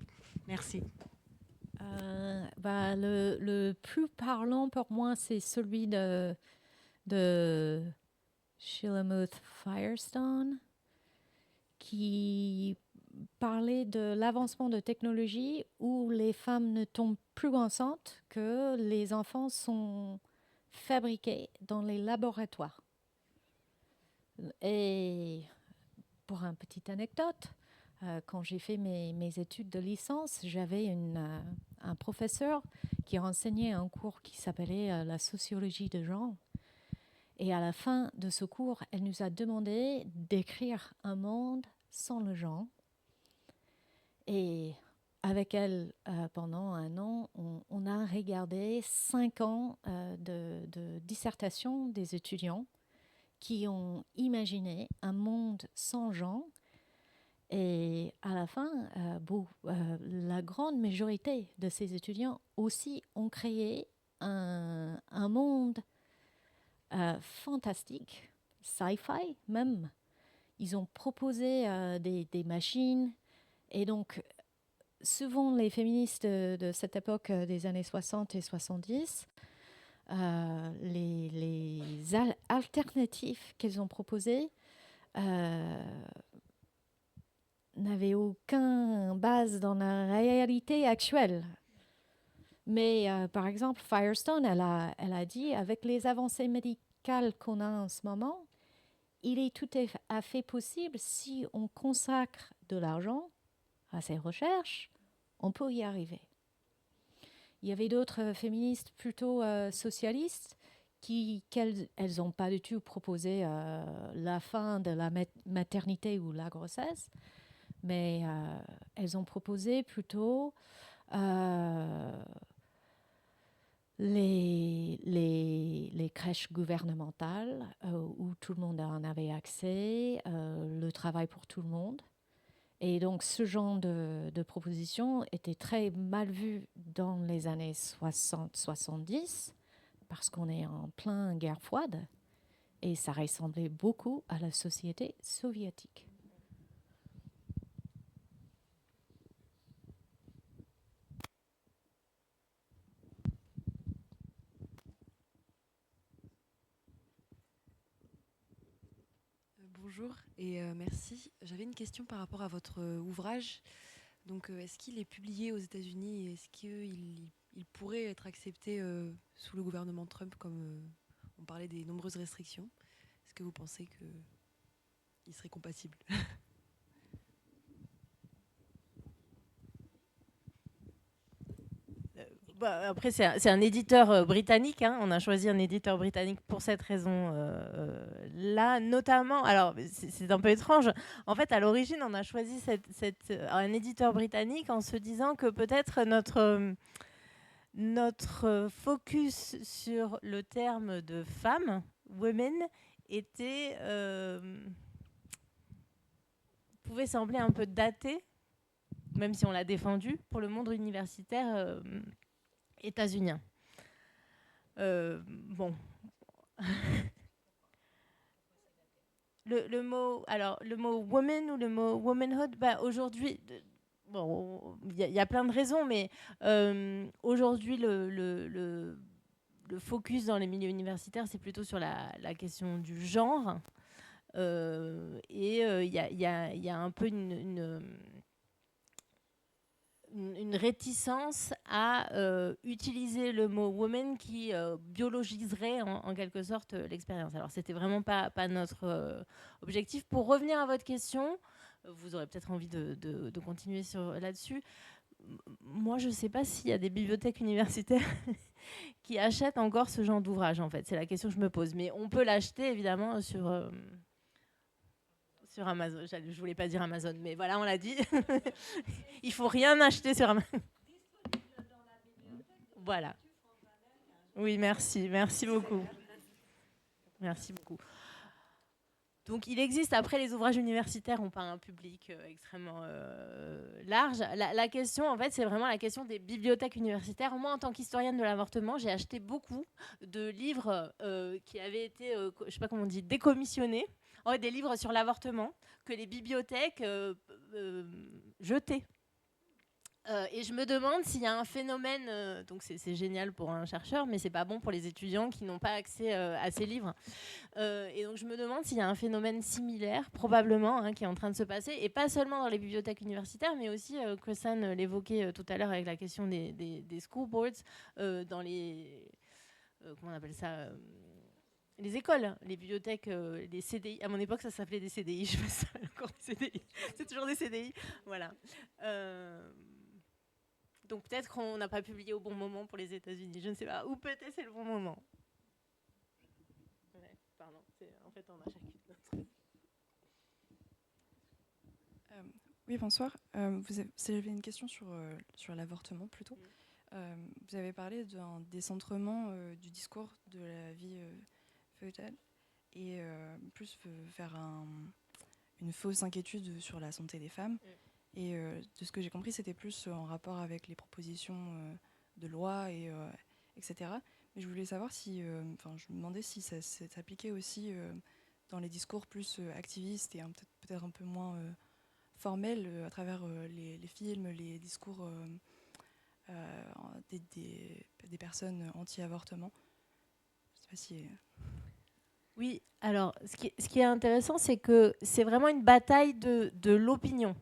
Speaker 7: Merci.
Speaker 4: Le plus parlant pour moi, c'est celui de Shilamuth Firestone, qui parlait de l'avancement de technologie où les femmes ne tombent plus enceintes, que les enfants sont fabriqués dans les laboratoires. Et pour une petite anecdote, quand j'ai fait mes études de licence, j'avais un professeur qui enseignait un cours qui s'appelait la sociologie de genre. Et à la fin de ce cours, elle nous a demandé d'écrire un monde sans le genre. Et avec elle, pendant un an, on a regardé 5 ans de dissertation des étudiants qui ont imaginé un monde sans genre. Et à la fin, la grande majorité de ces étudiants aussi ont créé un monde fantastique, sci-fi même. Ils ont proposé des machines. Et donc, souvent, les féministes de cette époque des années 60 et 70, les alternatives qu'elles ont proposées n'avaient aucune base dans la réalité actuelle. Mais par exemple, Firestone, elle a dit, avec les avancées médicales qu'on a en ce moment, il est tout à fait possible, si on consacre de l'argent à ces recherches, on peut y arriver. Il y avait d'autres féministes plutôt socialistes qu'elles n'ont pas du tout proposé la fin de la maternité ou la grossesse, mais elles ont proposé plutôt les crèches gouvernementales où tout le monde en avait accès, le travail pour tout le monde. Et donc, ce genre de proposition était très mal vu dans les années 60-70 parce qu'on est en pleine guerre froide et ça ressemblait beaucoup à la société soviétique.
Speaker 8: Bonjour et merci. J'avais une question par rapport à votre ouvrage. Donc, est-ce qu'il est publié aux États-Unis et est-ce qu'il pourrait être accepté sous le gouvernement Trump, comme on parlait des nombreuses restrictions? Est-ce que vous pensez qu'il serait compatible?
Speaker 2: Après, c'est un éditeur britannique. Hein. On a choisi un éditeur britannique pour cette raison-là, notamment. Alors, c'est un peu étrange. En fait, à l'origine, on a choisi un éditeur britannique en se disant que peut-être notre focus sur le terme de femme, women, pouvait sembler un peu daté, même si on l'a défendu, pour le monde universitaire états-unien. Bon. le mot woman ou le mot womanhood, aujourd'hui, bon, il y a plein de raisons, mais aujourd'hui, le focus dans les milieux universitaires, c'est plutôt sur la question du genre. Et il y a un peu une réticence à utiliser le mot woman qui biologiserait en quelque sorte l'expérience. Alors, c'était vraiment pas notre objectif. Pour revenir à votre question, vous aurez peut-être envie de continuer là-dessus. Moi, je ne sais pas s'il y a des bibliothèques universitaires qui achètent encore ce genre d'ouvrage, en fait. C'est la question que je me pose. Mais on peut l'acheter, évidemment, sur Amazon. Je ne voulais pas dire Amazon, mais voilà, on l'a dit. Il ne faut rien acheter sur Amazon. Voilà. Oui, merci. Merci beaucoup. Merci beaucoup. Donc, il existe, après, les ouvrages universitaires n'ont pas un public extrêmement large. La question, en fait, c'est vraiment la question des bibliothèques universitaires. Moi, en tant qu'historienne de l'avortement, j'ai acheté beaucoup de livres qui avaient été, je ne sais pas comment on dit, décommissionnés. En fait, des livres sur l'avortement que les bibliothèques jetaient. Et je me demande s'il y a un phénomène, donc c'est génial pour un chercheur, mais c'est pas bon pour les étudiants qui n'ont pas accès à ces livres. Et donc je me demande s'il y a un phénomène similaire, probablement, hein, qui est en train de se passer, et pas seulement dans les bibliothèques universitaires, mais aussi, Christian l'évoquait tout à l'heure avec la question des school boards, dans les... comment on appelle ça les écoles, les bibliothèques, les CDI. À mon époque, ça s'appelait des CDI. Je sais pas si c'est encore des CDI. C'est toujours des CDI. Voilà. Donc peut-être qu'on n'a pas publié au bon moment pour les États-Unis, je ne sais pas. Ou peut-être c'est le bon moment. Ouais, pardon, en fait on a chacune notre...
Speaker 9: Oui, bonsoir. J'avais une question sur l'avortement plutôt. Vous avez parlé d'un décentrement du discours de la vie fœtale et plus faire une fausse inquiétude sur la santé des femmes. Et de ce que j'ai compris, c'était plus en rapport avec les propositions de loi, etc. Mais je voulais savoir si, je me demandais si ça s'appliquait aussi dans les discours plus activistes et peut-être un peu moins formels à travers les films, les discours des personnes anti-avortement. Je ne sais pas si...
Speaker 2: Oui, alors ce qui est intéressant, c'est que c'est vraiment une bataille de l'opinion.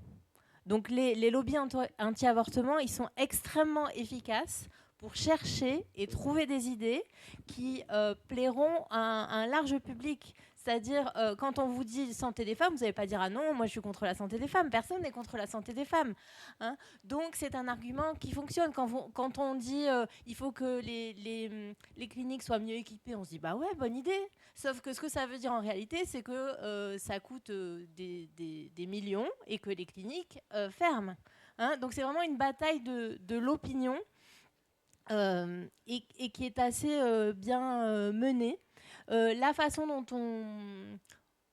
Speaker 2: Donc les lobbies anti-avortement, ils sont extrêmement efficaces pour chercher et trouver des idées qui plairont à un large public. C'est-à-dire, quand on vous dit santé des femmes, vous n'allez pas dire « Ah non, moi je suis contre la santé des femmes ». Personne n'est contre la santé des femmes. Hein. Donc c'est un argument qui fonctionne. Quand on dit il faut que les cliniques soient mieux équipées, on se dit « Bah ouais, bonne idée ». Sauf que ce que ça veut dire en réalité, c'est que ça coûte des millions et que les cliniques ferment. Hein. Donc c'est vraiment une bataille de l'opinion et qui est assez bien menée. La façon dont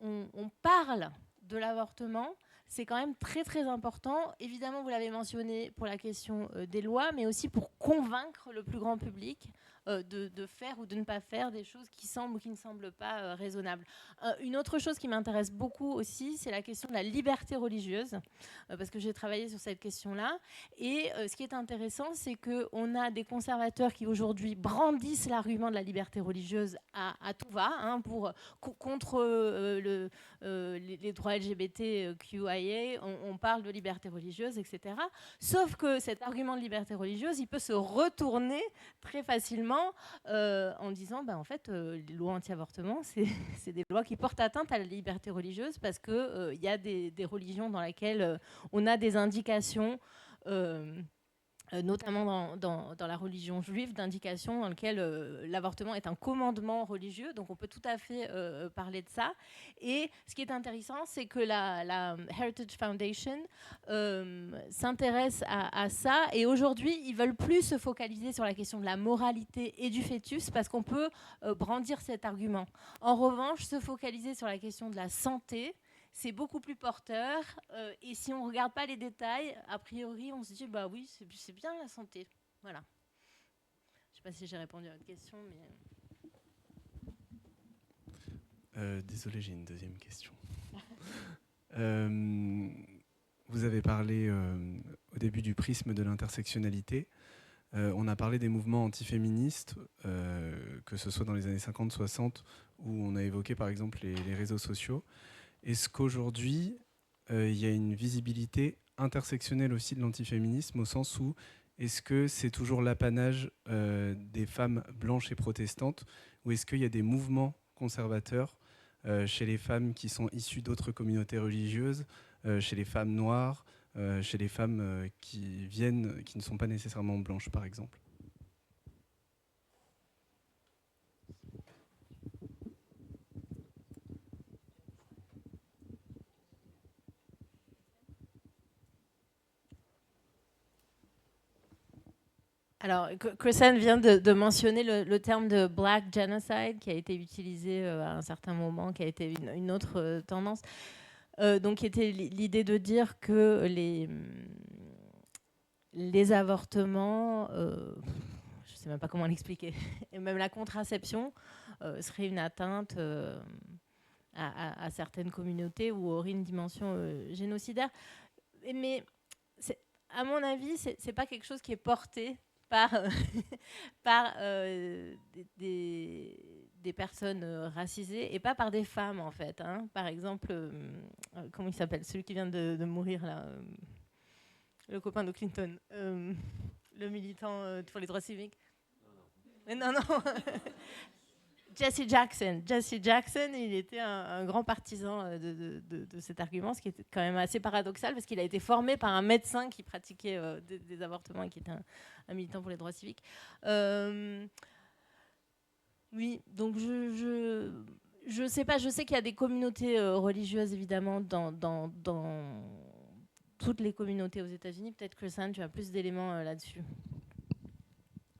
Speaker 2: on parle de l'avortement, c'est quand même très très important. Évidemment, vous l'avez mentionné pour la question des lois, mais aussi pour convaincre le plus grand public de faire ou de ne pas faire des choses qui semblent ou qui ne semblent pas raisonnables. Une autre chose qui m'intéresse beaucoup aussi, c'est la question de la liberté religieuse, parce que j'ai travaillé sur cette question-là. Et ce qui est intéressant, c'est qu'on a des conservateurs qui aujourd'hui brandissent l'argument de la liberté religieuse à tout va, hein, contre les droits LGBTQIA, on parle de liberté religieuse, etc. Sauf que cet argument de liberté religieuse, il peut se retourner très facilement en disant en fait les lois anti-avortement c'est des lois qui portent atteinte à la liberté religieuse parce que y a des religions dans lesquelles on a des indications notamment dans la religion juive, d'indications dans lesquelles l'avortement est un commandement religieux. Donc on peut tout à fait parler de ça. Et ce qui est intéressant, c'est que la Heritage Foundation s'intéresse à ça. Et aujourd'hui, ils ne veulent plus se focaliser sur la question de la moralité et du fœtus parce qu'on peut brandir cet argument. En revanche, se focaliser sur la question de la santé, c'est beaucoup plus porteur. Et si on ne regarde pas les détails, a priori, on se dit, bah oui, c'est bien la santé. Voilà. Je ne sais pas si j'ai répondu à votre question, mais...
Speaker 5: Désolé, j'ai une deuxième question. Vous avez parlé au début du prisme de l'intersectionnalité. On a parlé des mouvements antiféministes, que ce soit dans les années 50-60, où on a évoqué par exemple les réseaux sociaux. Est-ce qu'aujourd'hui, il y a une visibilité intersectionnelle aussi de l'antiféminisme, au sens où est-ce que c'est toujours l'apanage des femmes blanches et protestantes, ou est-ce qu'il y a des mouvements conservateurs chez les femmes qui sont issues d'autres communautés religieuses, chez les femmes noires, chez les femmes qui ne sont pas nécessairement blanches, par exemple?
Speaker 2: Alors, Chrisanne vient de mentionner le terme de Black Genocide qui a été utilisé à un certain moment, qui a été une autre tendance. Donc, qui était l'idée de dire que les avortements, je ne sais même pas comment l'expliquer, et même la contraception serait une atteinte à certaines communautés ou aurait une dimension génocidaire. Mais à mon avis, c'est pas quelque chose qui est porté par, par des personnes racisées et pas par des femmes en fait. Hein. Par exemple, comment il s'appelle, celui qui vient de mourir là, le copain de Clinton, le militant pour les droits civiques. Non. Jesse Jackson, il était un grand partisan de cet argument, ce qui était quand même assez paradoxal parce qu'il a été formé par un médecin qui pratiquait des avortements et qui était un militant pour les droits civiques. Oui, donc je sais pas, je sais qu'il y a des communautés religieuses évidemment dans toutes les communautés aux États-Unis. Peut-être que Chrisanne, tu as plus d'éléments là-dessus.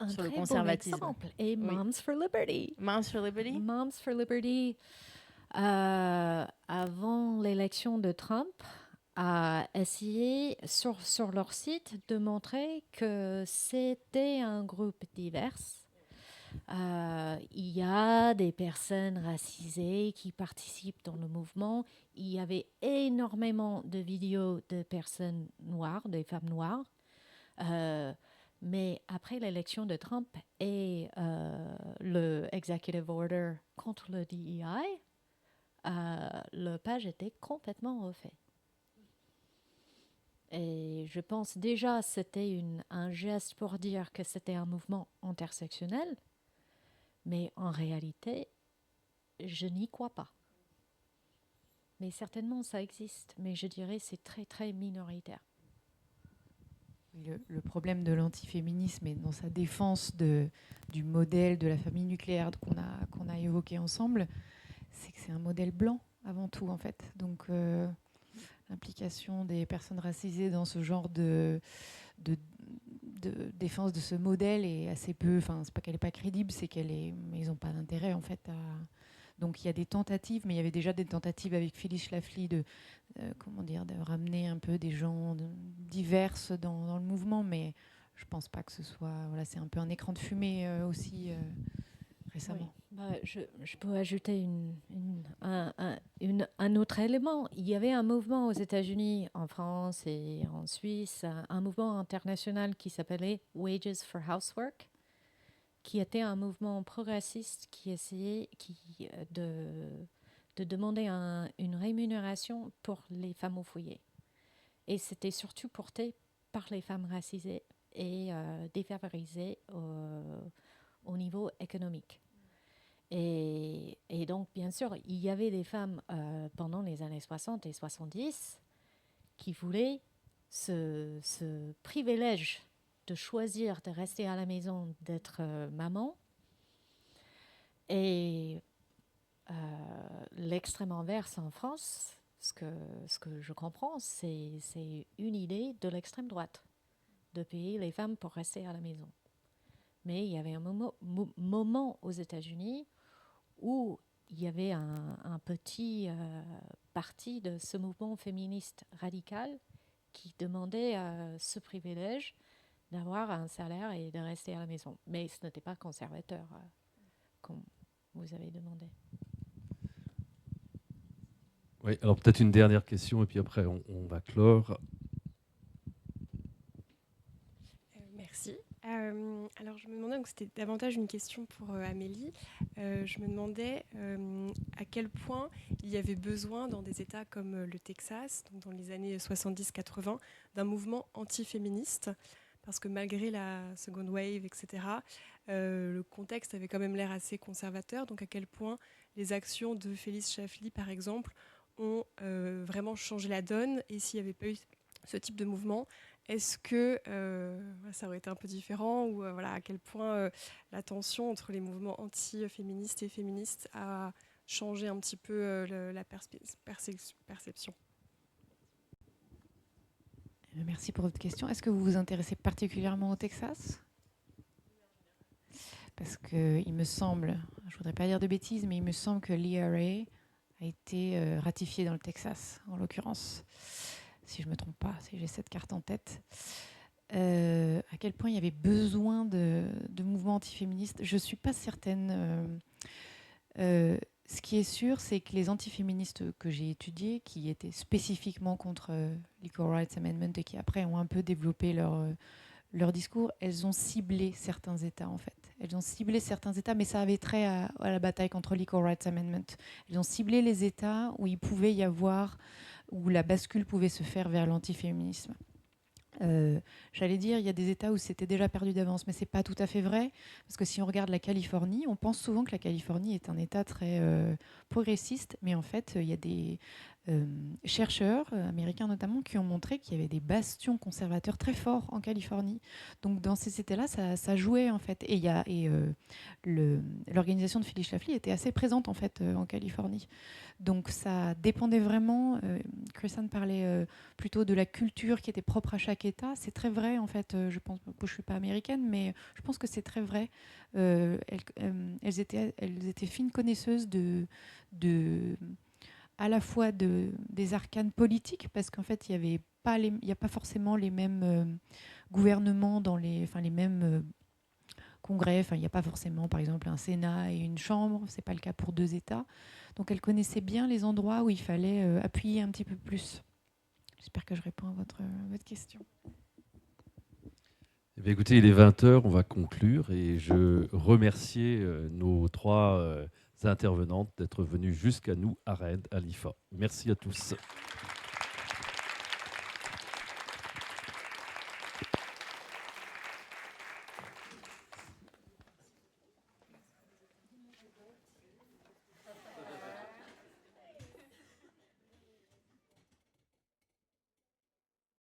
Speaker 4: Sur le conservatisme. Bon exemple. Et Moms for Liberty.
Speaker 2: Moms for Liberty.
Speaker 4: Moms for Liberty, avant l'élection de Trump, a essayé sur leur site de montrer que c'était un groupe divers. Il y a des personnes racisées qui participent dans le mouvement. Il y avait énormément de vidéos de personnes noires, des femmes noires. Mais après l'élection de Trump et le executive order contre le DEI, le page était complètement refait. Et je pense déjà c'était un geste pour dire que c'était un mouvement intersectionnel, mais en réalité, je n'y crois pas. Mais certainement ça existe, mais je dirais c'est très très minoritaire.
Speaker 3: Le problème de l'antiféminisme et dans sa défense du modèle de la famille nucléaire qu'on a évoqué ensemble, c'est que c'est un modèle blanc avant tout en fait. Donc l'implication des personnes racisées dans ce genre de défense de ce modèle est assez peu. Enfin, c'est pas qu'elle n'est pas crédible, c'est mais ils n'ont pas d'intérêt en fait à. Donc il y a des tentatives, mais il y avait déjà des tentatives avec Phyllis Schlafly de ramener un peu des gens divers dans le mouvement, mais je pense pas que ce soit. Voilà, c'est un peu un écran de fumée aussi récemment.
Speaker 4: Oui. Je peux ajouter un autre élément. Il y avait un mouvement aux États-Unis, en France et en Suisse, un mouvement international qui s'appelait Wages for Housework, qui était un mouvement progressiste qui essayait de demander une rémunération pour les femmes au foyer. Et c'était surtout porté par les femmes racisées et défavorisées au niveau économique. Et donc, bien sûr, il y avait des femmes pendant les années 60 et 70 qui voulaient ce privilège de choisir de rester à la maison, d'être maman. Et l'extrême inverse en France, ce que je comprends, c'est une idée de l'extrême droite, de payer les femmes pour rester à la maison. Mais il y avait un moment aux États-Unis où il y avait un petit parti de ce mouvement féministe radical qui demandait ce privilège d'avoir un salaire et de rester à la maison. Mais ce n'était pas conservateur, comme vous avez demandé.
Speaker 1: Oui, alors peut-être une dernière question et puis après on va clore.
Speaker 10: Merci. Alors je me demandais, donc c'était davantage une question pour Amélie, je me demandais à quel point il y avait besoin dans des États comme le Texas, donc dans les années 70-80, d'un mouvement antiféministe, parce que malgré la Second Wave, etc., le contexte avait quand même l'air assez conservateur, donc à quel point les actions de Phyllis Schlafly, par exemple, ont vraiment changé la donne, et s'il n'y avait pas eu ce type de mouvement, est-ce que ça aurait été un peu différent, ou à quel point la tension entre les mouvements anti-féministes et féministes a changé un petit peu la perception?
Speaker 3: Merci pour votre question. Est-ce que vous vous intéressez particulièrement au Texas ? parce qu'il me semble, je ne voudrais pas dire de bêtises, mais il me semble que l'IRA a été ratifié dans le Texas, en l'occurrence, si je ne me trompe pas, si j'ai cette carte en tête. À quel point il y avait besoin de mouvements antiféministes, je ne suis pas certaine. Ce qui est sûr, c'est que les antiféministes que j'ai étudiés, qui étaient spécifiquement contre l'Equal Rights Amendment et qui après ont un peu développé leur discours, elles ont ciblé certains États en fait. Elles ont ciblé certains États, mais ça avait trait à la bataille contre l'Equal Rights Amendment. Elles ont ciblé les États où il pouvait y avoir, où la bascule pouvait se faire vers l'antiféminisme. J'allais dire, il y a des États où c'était déjà perdu d'avance, mais c'est pas tout à fait vrai, parce que si on regarde la Californie, on pense souvent que la Californie est un État très progressiste, mais en fait, il y a des chercheurs américains notamment qui ont montré qu'il y avait des bastions conservateurs très forts en Californie. Donc dans ces États-là, ça jouait en fait. Et l'organisation de Phyllis Schlafly était assez présente en fait en Californie. Donc ça dépendait vraiment. Christiane parlait plutôt de la culture qui était propre à chaque État. C'est très vrai en fait. Je pense que je suis pas américaine, mais je pense que c'est très vrai. Elles étaient fines connaisseuses à la fois des arcanes politiques, parce qu'en fait, il n'y a pas forcément les mêmes gouvernements dans les mêmes congrès. Il n'y a pas forcément, par exemple, un Sénat et une Chambre. Ce n'est pas le cas pour 2 États. Donc, elle connaissait bien les endroits où il fallait appuyer un petit peu plus. J'espère que je réponds à votre question.
Speaker 1: Eh bien, écoutez, il est 20h, on va conclure. Et je remercie nos 3 intervenantes d'être venues jusqu'à nous à Rennes, à l'IFA. Merci à tous.